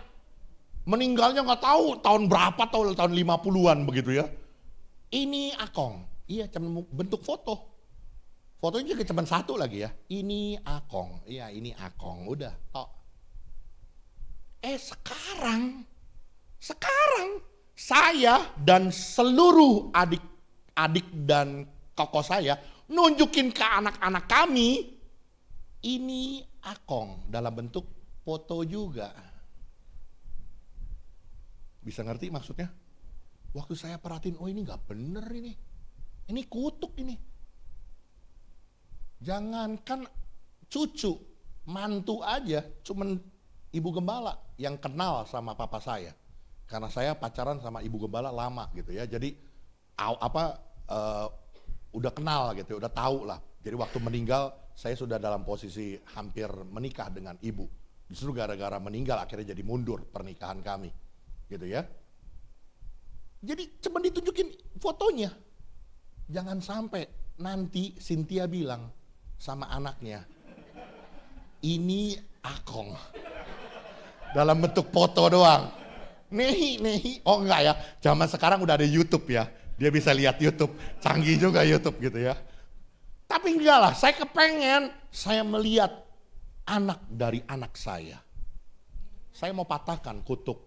Meninggalnya nggak tahu tahun berapa, tahun 50-an begitu ya. Ini akong, iya cuman bentuk foto. Fotonya juga cuma satu lagi ya. Ini akong, iya ini akong, udah tok. Sekarang saya dan seluruh adik-adik dan koko saya nunjukin ke anak-anak kami, ini akong dalam bentuk foto juga. Bisa ngerti maksudnya? Waktu saya perhatiin, oh ini gak bener ini. Ini kutuk ini. Jangankan cucu, mantu aja, cuman ibu gembala yang kenal sama papa saya. Karena saya pacaran sama ibu gembala lama gitu ya, jadi udah kenal gitu, udah tahu lah. Jadi waktu meninggal saya sudah dalam posisi hampir menikah dengan ibu. Justru gara-gara meninggal akhirnya jadi mundur pernikahan kami, gitu ya. Jadi cuma ditunjukin fotonya. Jangan sampai nanti Cynthia bilang sama anaknya, ini akong dalam bentuk foto doang. Nehi, oh enggak ya, zaman sekarang udah ada YouTube ya, dia bisa lihat YouTube, canggih juga YouTube gitu ya. Tapi enggak lah, saya kepengen saya melihat anak dari anak saya. Saya mau patahkan kutuk,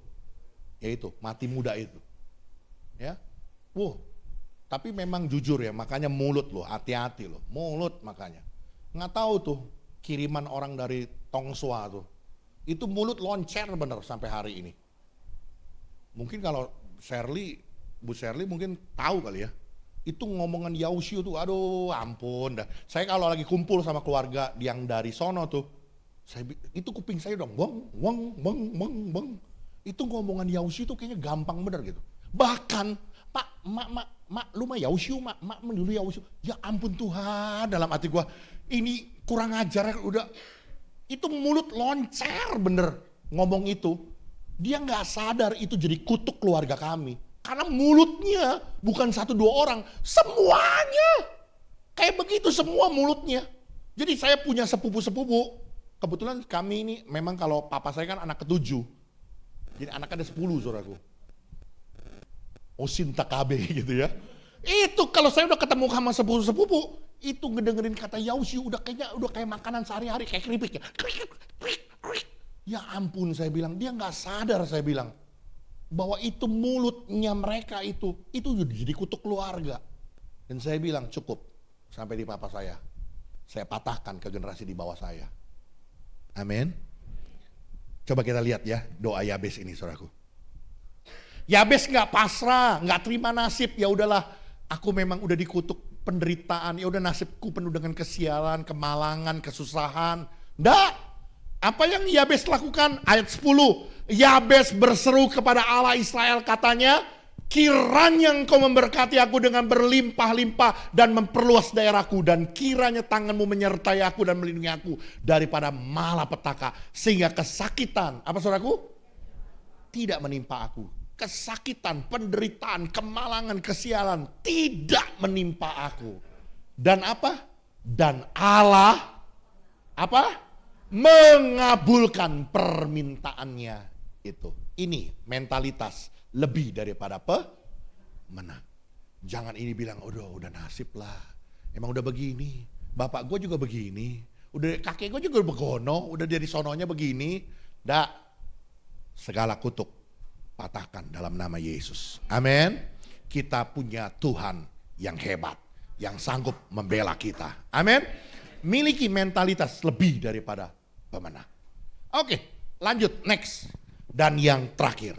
yaitu mati muda itu. Ya, tapi memang jujur ya, makanya mulut loh, hati-hati loh, mulut makanya. Nggak tahu tuh kiriman orang dari Tongsua tuh, itu mulut loncer bener sampai hari ini. Mungkin kalau Bu Shirley mungkin tahu kali ya. Itu ngomongan Yausyu tuh, aduh ampun dah. Saya kalau lagi kumpul sama keluarga yang dari sono tuh, itu kuping saya dong, bang. Itu ngomongan Yausyu tuh kayaknya gampang bener gitu. Bahkan, mak, lu mah Yausyu, mak dulu Yausyu. Ya ampun Tuhan, dalam hati gua, ini kurang ajar udah. Itu mulut loncer bener ngomong itu. Dia nggak sadar itu jadi kutuk keluarga kami. Karena mulutnya bukan 1-2 orang, semuanya. Kayak begitu semua mulutnya. Jadi saya punya sepupu-sepupu. Kebetulan kami ini memang kalau papa saya kan anak ke-7. Jadi anaknya ada 10 saudaraku. Osin Takabe gitu ya. Itu kalau saya udah ketemu sama sepupu-sepupu, itu ngedengerin kata Yausyu udah kayak makanan sehari-hari, kayak keripik ya. Ya ampun saya bilang, dia gak sadar saya bilang. Bahwa itu mulutnya mereka itu jadi kutuk keluarga. Dan saya bilang cukup sampai di papa saya. Saya patahkan ke generasi di bawah saya. Amin. Coba kita lihat ya doa Yabes ini saudaraku. Yabes nggak pasrah, nggak terima nasib. Ya udahlah, aku memang udah dikutuk penderitaan. Ya udah nasibku penuh dengan kesialan, kemalangan, kesusahan. Nggak. Apa yang Yabes lakukan? Ayat 10. Yabes berseru kepada Allah Israel katanya, kiranya engkau memberkati aku dengan berlimpah-limpah dan memperluas daerahku, dan kiranya tanganmu menyertai aku dan melindungi aku daripada malapetaka, sehingga kesakitan, apa saudaraku? Tidak menimpa aku. Kesakitan, penderitaan, kemalangan, kesialan tidak menimpa aku. Dan apa? Dan Allah apa? Mengabulkan permintaannya itu. Ini mentalitas lebih daripada pemenang. Jangan ini bilang, udah nasib lah. Emang udah begini. Bapak gue juga begini. Udah kakek gue juga begono. Udah dari sononya begini. Nggak. Segala kutuk patahkan dalam nama Yesus. Amin. Kita punya Tuhan yang hebat. Yang sanggup membela kita. Amin. Miliki mentalitas lebih daripada pemenang. Oke, lanjut next. Dan yang terakhir.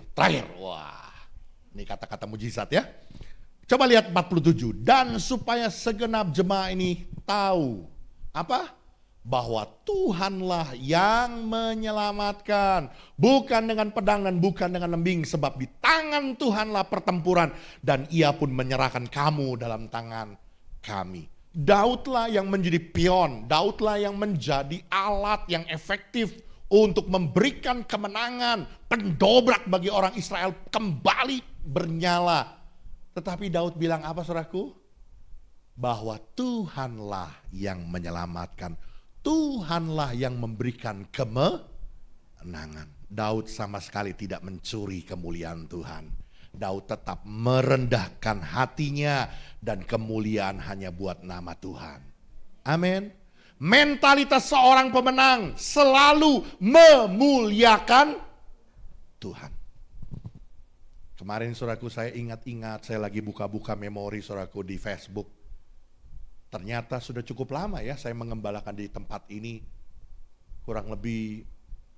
Wah. Ini kata-kata mujizat ya. Coba lihat 47. Dan supaya segenap jemaah ini tahu. Apa? Bahwa Tuhanlah yang menyelamatkan. Bukan dengan pedang dan bukan dengan lembing. Sebab di tangan Tuhanlah pertempuran. Dan ia pun menyerahkan kamu dalam tangan kami. Daudlah yang menjadi pion. Daudlah yang menjadi alat yang efektif untuk memberikan kemenangan, pendobrak bagi orang Israel kembali bernyala. Tetapi Daud bilang apa saudaraku? Bahwa Tuhanlah yang menyelamatkan. Tuhanlah yang memberikan kemenangan. Daud sama sekali tidak mencuri kemuliaan Tuhan. Daud tetap merendahkan hatinya dan kemuliaan hanya buat nama Tuhan. Amin. Mentalitas seorang pemenang selalu memuliakan Tuhan. Kemarin saudaraku saya ingat-ingat, saya lagi buka-buka memori saudaraku di Facebook. Ternyata sudah cukup lama ya saya mengembalakan di tempat ini. Kurang lebih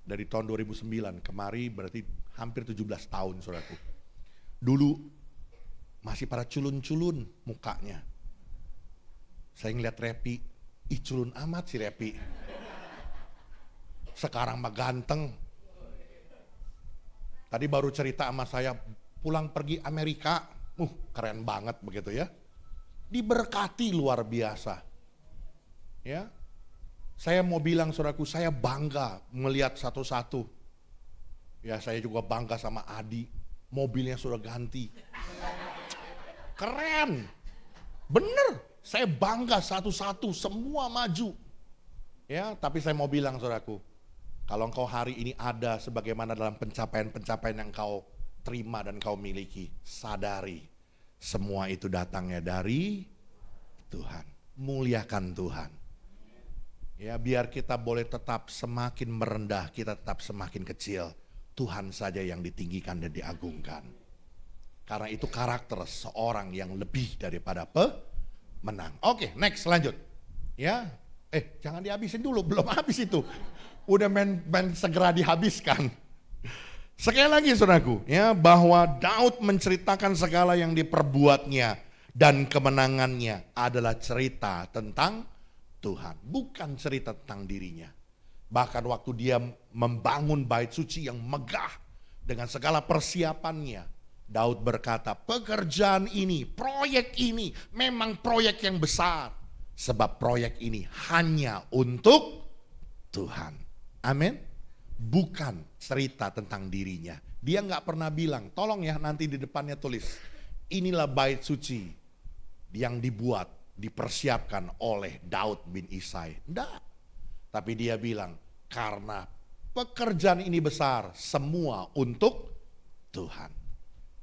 dari tahun 2009, kemari berarti hampir 17 tahun saudaraku. Dulu masih pada culun-culun mukanya. Saya ngeliat Repi, ih culun amat si Repi. Sekarang mah ganteng. Tadi baru cerita sama saya pulang pergi Amerika. Keren banget begitu ya. Diberkati luar biasa. Ya. Saya mau bilang saudaraku, saya bangga melihat satu-satu. Ya saya juga bangga sama Adi. Mobilnya sudah ganti. Keren. Bener. Saya bangga satu-satu, semua maju. Ya, tapi saya mau bilang saudaraku, kalau engkau hari ini ada sebagaimana dalam pencapaian-pencapaian yang engkau terima dan engkau miliki, sadari semua itu datangnya dari Tuhan. Muliakan Tuhan. Ya, biar kita boleh tetap semakin merendah, kita tetap semakin kecil. Tuhan saja yang ditinggikan dan diagungkan. Karena itu karakter seorang yang lebih daripada menang. Oke, next lanjut. Ya, jangan dihabisin dulu, belum habis itu. Udah main segera dihabiskan. Sekali lagi saudaraku, ya bahwa Daud menceritakan segala yang diperbuatnya dan kemenangannya adalah cerita tentang Tuhan, bukan cerita tentang dirinya. Bahkan waktu dia membangun bait suci yang megah dengan segala persiapannya, Daud berkata, pekerjaan ini, proyek ini memang proyek yang besar. Sebab proyek ini hanya untuk Tuhan. Amin. Bukan cerita tentang dirinya. Dia gak pernah bilang, tolong ya nanti di depannya tulis, inilah bait suci yang dibuat, dipersiapkan oleh Daud bin Isai. Enggak. Tapi dia bilang, karena pekerjaan ini besar, semua untuk Tuhan.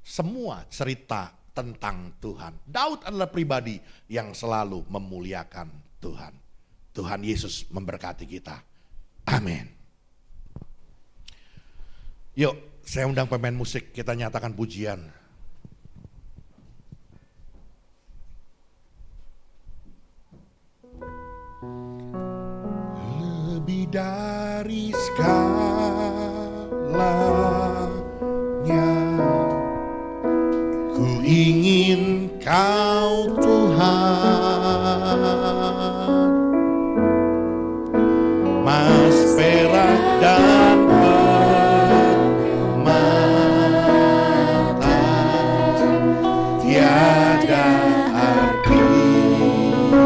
Semua cerita tentang Tuhan. Daud adalah pribadi yang selalu memuliakan Tuhan. Tuhan Yesus memberkati kita. Amin. Yuk, saya undang pemain musik, kita nyatakan pujian. Lebih dari sekarang Kau Tuhan, emas, perak, dan permata, tiada artinya.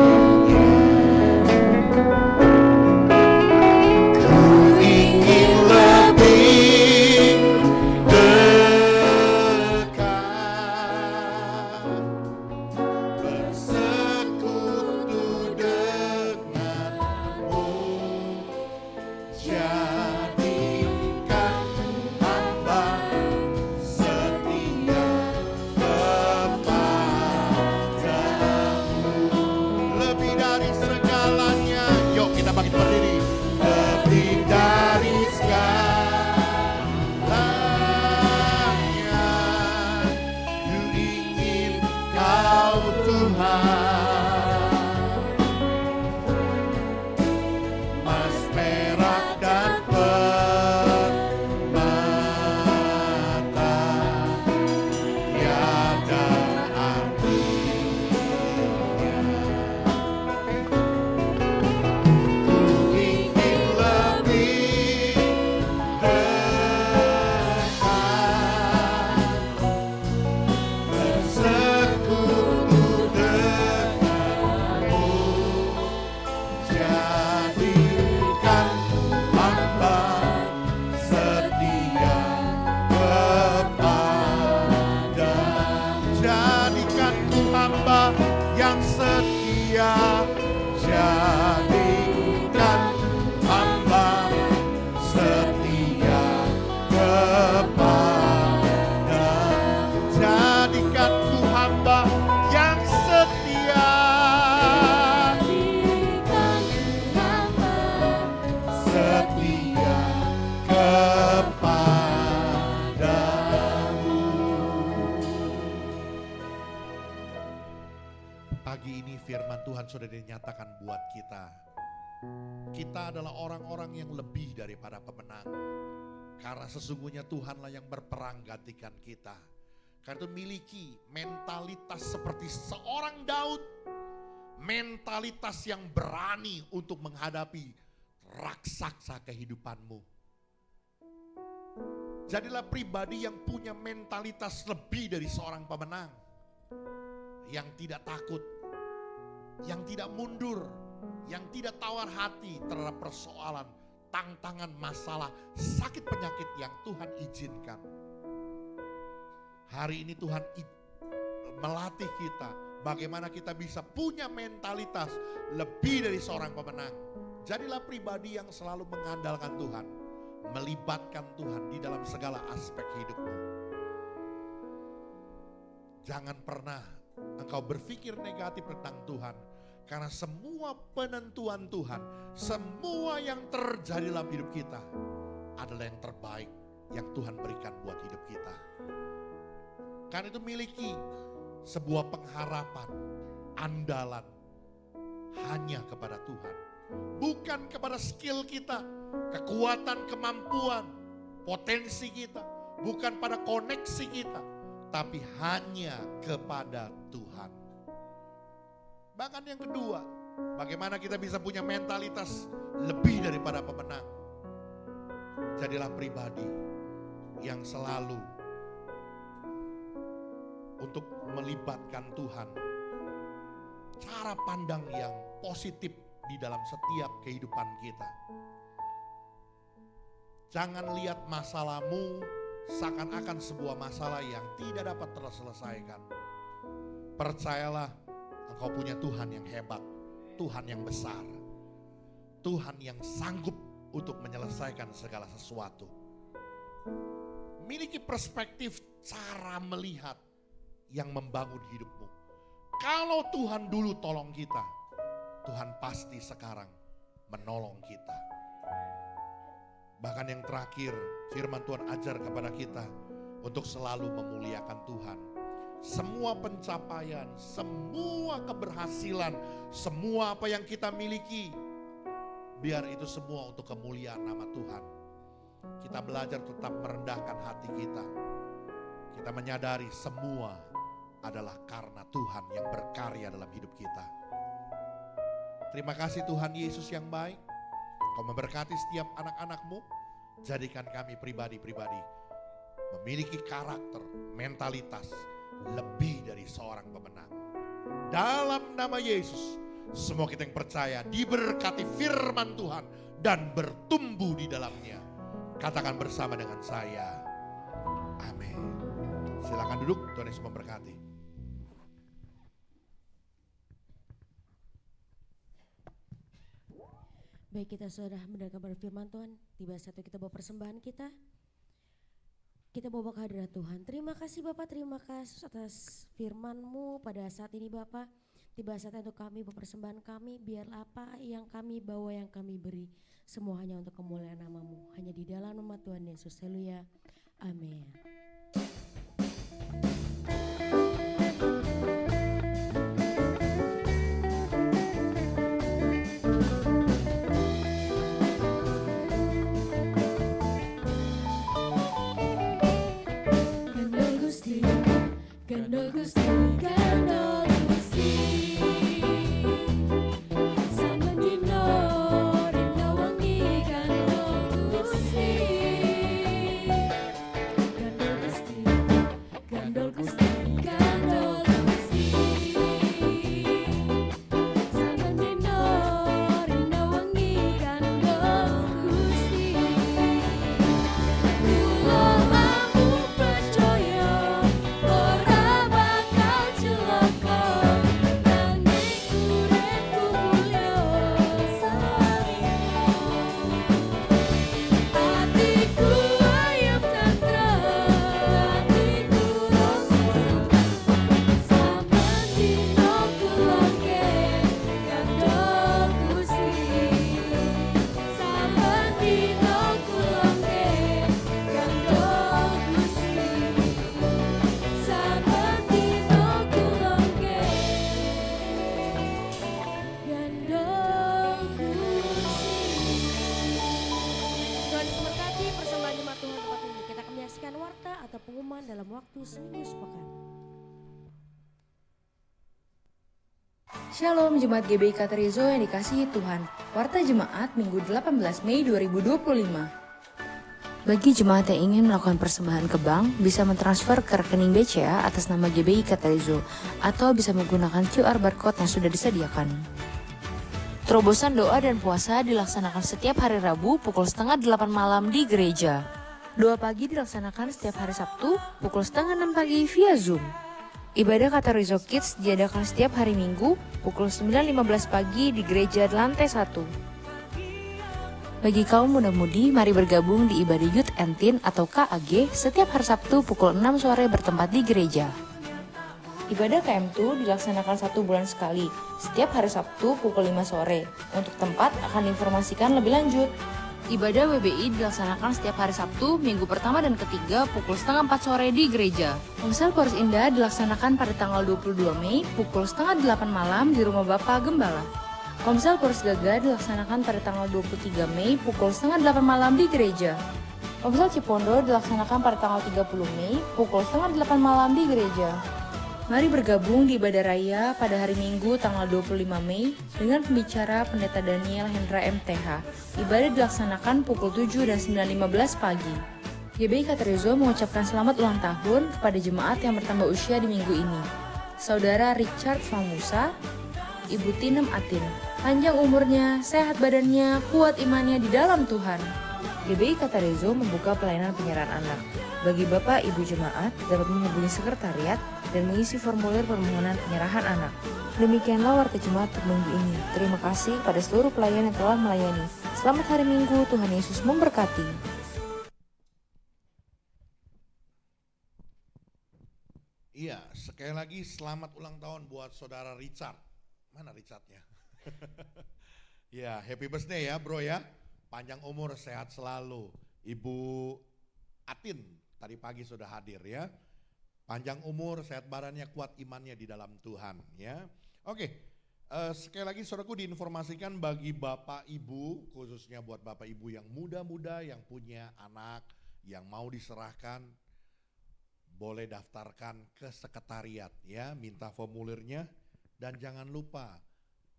Ku ingin lebih dekat, bersekutu denganmu, jadikan hamba setia kepadamu. Lebih dari segalanya, yuk kita bangkit berdiri. Lebih dari segalanya, ku ingin Kau Tuhan, emas, perak, dan permata, tiada artinya. Ku ingin lebih dekat, bersekutu denganmu, jadikan hamba setia kepadamu. Jadikan ku hamba yang setia, jadikan hamba setia kepadamu. Jadikan ku hamba yang setia, setia kepadamu. Pagi ini firman Tuhan sudah dinyatakan buat kita. Kita adalah orang-orang yang lebih daripada pemenang. Karena sesungguhnya Tuhanlah yang berperang gantikan kita. Karena itu miliki mentalitas seperti seorang Daud. Mentalitas yang berani untuk menghadapi raksasa kehidupanmu. Jadilah pribadi yang punya mentalitas lebih dari seorang pemenang. Yang tidak takut, yang tidak mundur, yang tidak tawar hati terhadap persoalan, tantangan, masalah, sakit, penyakit yang Tuhan izinkan. Hari ini Tuhan melatih kita bagaimana kita bisa punya mentalitas lebih dari seorang pemenang. Jadilah pribadi yang selalu mengandalkan Tuhan, melibatkan Tuhan di dalam segala aspek hidupmu. Jangan pernah engkau berpikir negatif tentang Tuhan, karena semua penentuan Tuhan, semua yang terjadi dalam hidup kita adalah yang terbaik yang Tuhan berikan buat hidup kita. Karena itu miliki sebuah pengharapan, andalan hanya kepada Tuhan. Bukan kepada skill kita, kekuatan, kemampuan, potensi kita. Bukan pada koneksi kita, tapi hanya kepada Tuhan. Bahkan yang kedua, bagaimana kita bisa punya mentalitas lebih daripada pemenang. Jadilah pribadi yang selalu untuk melibatkan Tuhan. Cara pandang yang positif di dalam setiap kehidupan kita. Jangan lihat masalahmu seakan-akan sebuah masalah yang tidak dapat terselesaikan. Percayalah, engkau punya Tuhan yang hebat, Tuhan yang besar, Tuhan yang sanggup untuk menyelesaikan segala sesuatu. Miliki perspektif cara melihat yang membangun hidupmu. Kalau Tuhan dulu tolong kita, Tuhan pasti sekarang menolong kita. Bahkan yang terakhir, firman Tuhan ajar kepada kita untuk selalu memuliakan Tuhan. Semua pencapaian, semua keberhasilan, semua apa yang kita miliki, biar itu semua untuk kemuliaan nama Tuhan. Kita belajar tetap merendahkan hati kita. Kita menyadari semua adalah karena Tuhan yang berkarya dalam hidup kita. Terima kasih Tuhan Yesus yang baik. Kau memberkati setiap anak-anak-Mu. Jadikan kami pribadi-pribadi memiliki karakter, mentalitas lebih dari seorang pemenang. Dalam nama Yesus, semua kita yang percaya diberkati firman Tuhan dan bertumbuh di dalamnya. Katakan bersama dengan saya, amin. Silakan duduk, Tuhan Yesus memberkati. Baik, kita sudah mendengarkan firman Tuhan. Tiba satu kita bawa persembahan kita. Kita bawa ke hadirat Tuhan. Terima kasih Bapak, terima kasih atas firman-Mu pada saat ini Bapak. Tiba saatnya untuk kami bawa persembahan kami. Biarlah apa yang kami bawa, yang kami beri, semua hanya untuk kemuliaan nama-Mu. Hanya di dalam nama Tuhan Yesus. Haleluya. Amin. Gandol Gusti, gandol Gusti, saben dino rina wangi gandol Gusti, gandol Gusti, gandol Gusti, saben dino rina wangi gandol Gusti. Kula mampu percaya ora bakal celaka, nanging uripku mulya sawangnya. Atiku ayem tentrem, atiku rasa seneng, saben dina kulangke gandol Gusti, saben dina kulangke gandol Gusti, saben dina kulangke gandol Gusti. Tuhan Yesus berkati persembahan jemaat Tuhan tempat ini. Kita akan menyaksikan warta atau pengumuman dalam waktu seminggu sepekan. Shalom Jemaat GBI Katerizo yang dikasihi Tuhan. Warta Jemaat Minggu 18 Mei 2025. Bagi jemaat yang ingin melakukan persembahan ke bank, bisa mentransfer ke rekening BCA atas nama GBI Katerizo atau bisa menggunakan QR barcode yang sudah disediakan. Terobosan doa dan puasa dilaksanakan setiap hari Rabu pukul 7:30 malam di gereja. Doa pagi dilaksanakan setiap hari Sabtu pukul 5:30 pagi via Zoom. Ibadah Katerizo Kids diadakan setiap hari Minggu pukul 9:15 pagi di gereja lantai 1. Bagi kaum muda-mudi, mari bergabung di ibadah Youth and Teen atau KAG setiap hari Sabtu pukul 6 sore bertempat di gereja. Ibadah KM2 dilaksanakan 1 bulan sekali, setiap hari Sabtu pukul 5 sore. Untuk tempat akan diinformasikan lebih lanjut. Ibadah WBI dilaksanakan setiap hari Sabtu, minggu pertama dan ketiga pukul 3:30 sore di gereja. Komsel Poros Indah dilaksanakan pada tanggal 22 Mei pukul 7:30 malam di rumah Bapak Gembala. Komsel Poros Gaga dilaksanakan pada tanggal 23 Mei pukul 7:30 malam di gereja. Komsel Cipondo dilaksanakan pada tanggal 30 Mei pukul 7:30 malam di gereja. Mari bergabung di ibadah raya pada hari Minggu tanggal 25 Mei dengan pembicara Pendeta Daniel Hendra MTH. Ibadah dilaksanakan pukul 7 dan 9:15 pagi. GBI Katerizo mengucapkan selamat ulang tahun kepada jemaat yang bertambah usia di minggu ini. Saudara Richard Famusa, Ibu Tinem Atin. Panjang umurnya, sehat badannya, kuat imannya di dalam Tuhan. GBI Katerizo membuka pelayanan penyerahan anak. Bagi Bapak Ibu jemaat dapat menghubungi sekretariat dan mengisi formulir permohonan penyerahan anak. Demikianlah warta jemaat untuk minggu ini. Terima kasih pada seluruh pelayan yang telah melayani. Selamat hari Minggu, Tuhan Yesus memberkati. Iya, sekali lagi selamat ulang tahun buat saudara Richard. Mana Richardnya? Ya, happy birthday ya bro ya. Panjang umur, sehat selalu. Ibu Atin tadi pagi sudah hadir ya. Panjang umur, sehat badannya, kuat imannya di dalam Tuhan ya. Oke, sekali lagi saudaraku diinformasikan bagi Bapak Ibu, khususnya buat Bapak Ibu yang muda-muda yang punya anak yang mau diserahkan. boleh daftarkan ke sekretariat ya, minta formulirnya, dan jangan lupa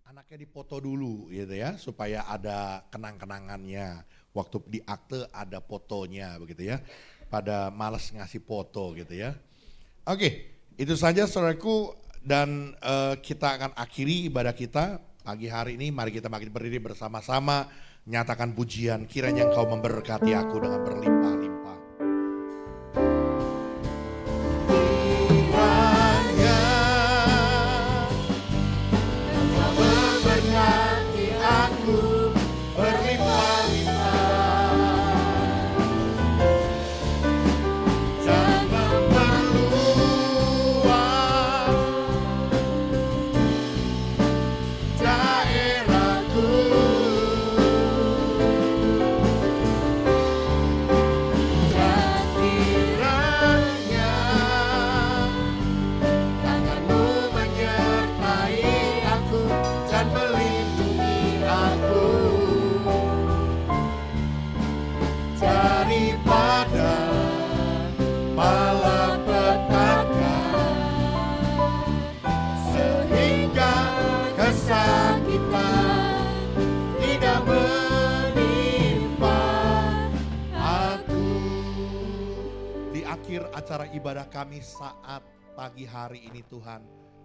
anaknya dipoto dulu gitu ya, supaya ada kenang-kenangannya. Waktu di akte ada fotonya begitu ya, pada males ngasih foto gitu ya. Oke, itu saja saudaraku, dan kita akan akhiri ibadah kita pagi hari ini. Mari kita makin berdiri bersama-sama, nyatakan pujian, kiranya Engkau memberkati aku dengan berlimpah-limpah. Acara ibadah kami saat pagi hari ini Tuhan,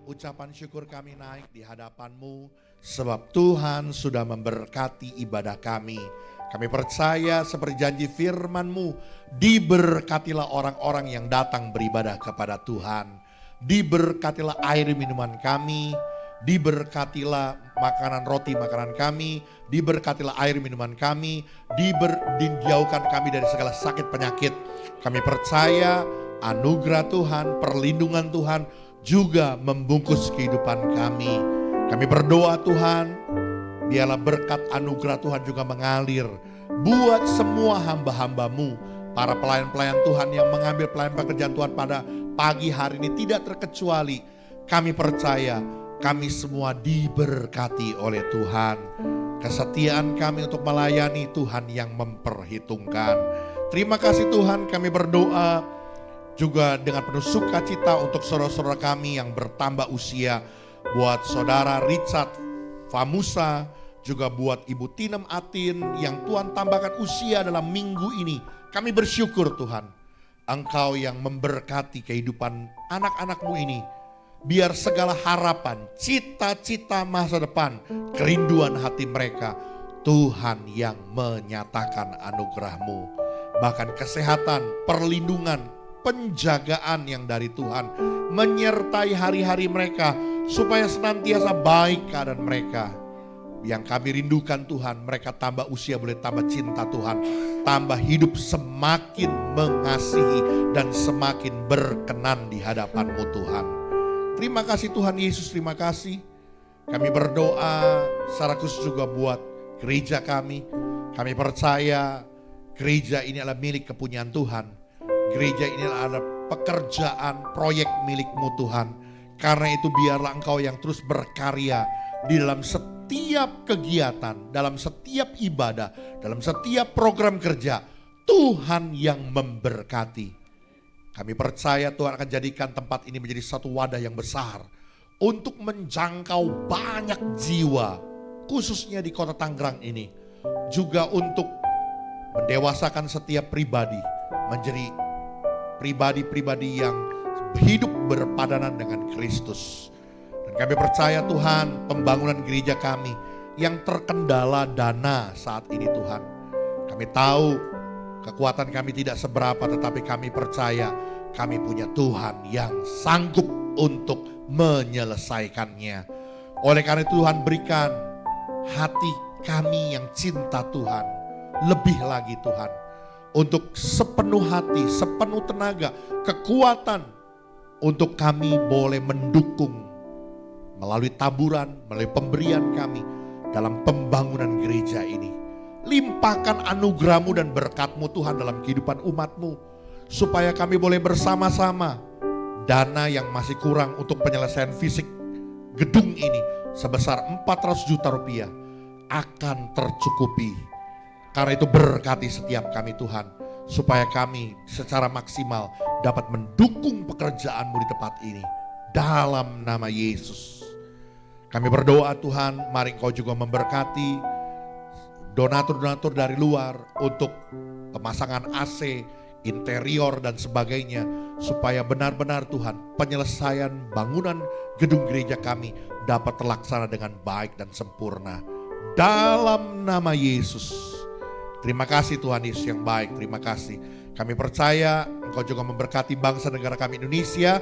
ucapan syukur kami naik di hadapan-Mu sebab Tuhan sudah memberkati ibadah kami. Kami percaya seperti janji firman-Mu, diberkatilah orang-orang yang datang beribadah kepada Tuhan. Diberkatilah air minuman kami, diberkatilah makanan roti makanan kami, diberkatilah air minuman kami, dijauhkan kami dari segala sakit penyakit. Kami percaya anugerah Tuhan, perlindungan Tuhan juga membungkus kehidupan kami. Kami berdoa Tuhan, biarlah berkat anugerah Tuhan juga mengalir buat semua hamba-hamba-Mu, para pelayan-pelayan Tuhan yang mengambil pelayan pekerjaan Tuhan pada pagi hari ini tidak terkecuali. Kami percaya kami semua diberkati oleh Tuhan. Kesetiaan kami untuk melayani Tuhan yang memperhitungkan. Terima kasih Tuhan, kami berdoa juga dengan penuh sukacita untuk saudara-saudara kami yang bertambah usia. Buat saudara Richard Famusa, juga buat Ibu Tinem Atin yang Tuhan tambahkan usia dalam minggu ini. Kami bersyukur Tuhan, Engkau yang memberkati kehidupan anak-anak-Mu ini. Biar segala harapan, cita-cita masa depan, kerinduan hati mereka, Tuhan yang menyatakan anugerah-Mu. Bahkan kesehatan, perlindungan, penjagaan yang dari Tuhan menyertai hari-hari mereka supaya senantiasa baik keadaan mereka. Yang kami rindukan Tuhan, mereka tambah usia boleh tambah cinta Tuhan, tambah hidup semakin mengasihi dan semakin berkenan di hadapan-Mu Tuhan. Terima kasih Tuhan Yesus, terima kasih. Kami berdoa secara khusus juga buat gereja kami. Kami percaya gereja ini adalah milik kepunyaan Tuhan. Gereja ini adalah pekerjaan proyek milik-Mu Tuhan. Karena itu biarlah Engkau yang terus berkarya di dalam setiap kegiatan, dalam setiap ibadah, dalam setiap program kerja. Tuhan yang memberkati. Kami percaya Tuhan akan jadikan tempat ini menjadi satu wadah yang besar untuk menjangkau banyak jiwa, khususnya di kota Tangerang ini. Juga untuk mendewasakan setiap pribadi menjadi pribadi-pribadi yang hidup berpadanan dengan Kristus. Dan kami percaya Tuhan, pembangunan gereja kami yang terkendala dana saat ini Tuhan. Kami tahu kekuatan kami tidak seberapa, tetapi kami percaya kami punya Tuhan yang sanggup untuk menyelesaikannya. Oleh karena itu Tuhan, berikan hati kami yang cinta Tuhan lebih lagi Tuhan, untuk sepenuh hati, sepenuh tenaga, kekuatan untuk kami boleh mendukung melalui taburan, melalui pemberian kami dalam pembangunan gereja ini. Limpahkan anugerah-Mu dan berkat-Mu Tuhan dalam kehidupan umat-Mu, supaya kami boleh bersama-sama. Dana yang masih kurang untuk penyelesaian fisik gedung ini sebesar 400 juta rupiah akan tercukupi. Karena itu berkati setiap kami Tuhan, supaya kami secara maksimal dapat mendukung pekerjaan-Mu di tempat ini. Dalam nama Yesus. Kami berdoa Tuhan, mari Engkau juga memberkati donatur-donatur dari luar untuk pemasangan AC, interior dan sebagainya. Supaya benar-benar Tuhan penyelesaian bangunan gedung gereja kami dapat terlaksana dengan baik dan sempurna. Dalam nama Yesus. Terima kasih Tuhan Yesus yang baik, terima kasih. Kami percaya Engkau juga memberkati bangsa negara kami Indonesia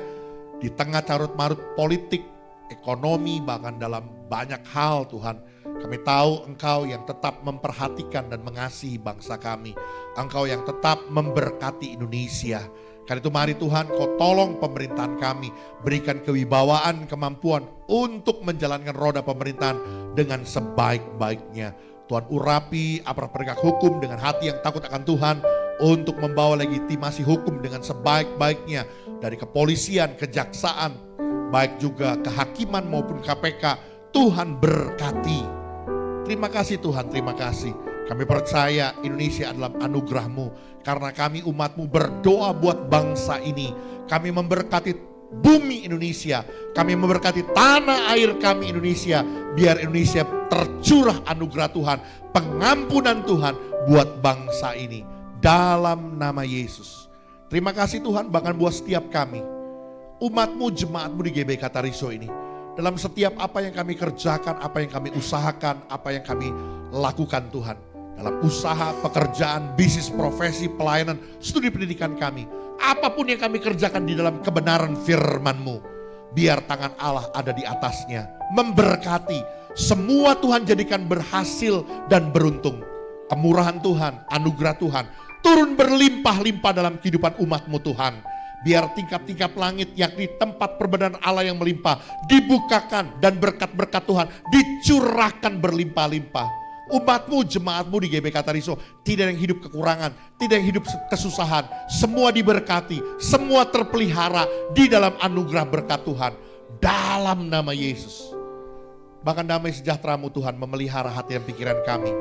di tengah carut-marut politik, ekonomi, bahkan dalam banyak hal Tuhan. Kami tahu Engkau yang tetap memperhatikan dan mengasihi bangsa kami. Engkau yang tetap memberkati Indonesia. Karena itu mari Tuhan Kau tolong pemerintahan kami. Berikan kewibawaan, kemampuan untuk menjalankan roda pemerintahan dengan sebaik-baiknya. Tuhan urapi aparat penegak hukum dengan hati yang takut akan Tuhan. Untuk membawa legitimasi hukum dengan sebaik-baiknya. Dari kepolisian, kejaksaan, baik juga kehakiman maupun KPK. Tuhan berkati. Terima kasih Tuhan, terima kasih. Kami percaya Indonesia adalah anugerah-Mu. Karena kami umat-Mu berdoa buat bangsa ini. Kami memberkati bumi Indonesia. Kami memberkati tanah air kami Indonesia. Biar Indonesia tercurah anugerah Tuhan. Pengampunan Tuhan buat bangsa ini. Dalam nama Yesus. Terima kasih Tuhan bahkan buat setiap kami. Umat-Mu, jemaat-Mu di GBK Tariso ini. Dalam setiap apa yang kami kerjakan, apa yang kami usahakan, apa yang kami lakukan Tuhan. Dalam usaha, pekerjaan, bisnis, profesi, pelayanan, studi pendidikan kami. Apapun yang kami kerjakan di dalam kebenaran firman-Mu. Biar tangan Allah ada di atasnya. Memberkati. Semua Tuhan jadikan berhasil dan beruntung. Kemurahan Tuhan, anugerah Tuhan. Turun berlimpah-limpah dalam kehidupan umat-Mu Tuhan. Biar tingkap-tingkap langit yakni tempat perbenaran Allah yang melimpah. Dibukakan dan berkat-berkat Tuhan dicurahkan berlimpah-limpah. Umat-Mu, jemaat-Mu di GBK Tariso tidak yang hidup kekurangan, tidak yang hidup kesusahan. Semua diberkati, semua terpelihara di dalam anugerah berkat Tuhan. Dalam nama Yesus. Bahkan damai sejahtera-Mu Tuhan memelihara hati dan pikiran kami.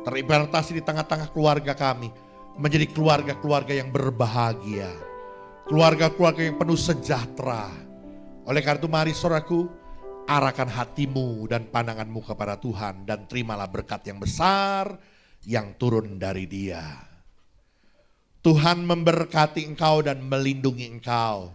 Terimplementasi di tengah-tengah keluarga kami. Menjadi keluarga-keluarga yang berbahagia. Keluarga-keluarga yang penuh sejahtera. Oleh karena itu mari saudaraku, arahkan hatimu dan pandanganmu kepada Tuhan dan terimalah berkat yang besar yang turun dari Dia. Tuhan memberkati engkau dan melindungi engkau.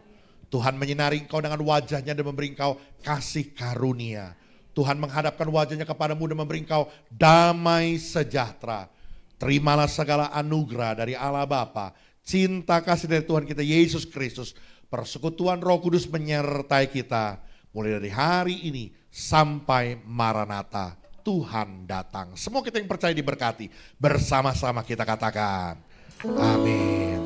Tuhan menyinari engkau dengan wajahnya dan memberi engkau kasih karunia. Tuhan menghadapkan wajahnya kepadamu dan memberi engkau damai sejahtera. Terimalah segala anugerah dari Allah Bapa, cinta kasih dari Tuhan kita Yesus Kristus, persekutuan Roh Kudus menyertai kita. Mulai dari hari ini sampai Maranatha, Tuhan datang. Semua kita yang percaya diberkati. Bersama-sama kita katakan, amin.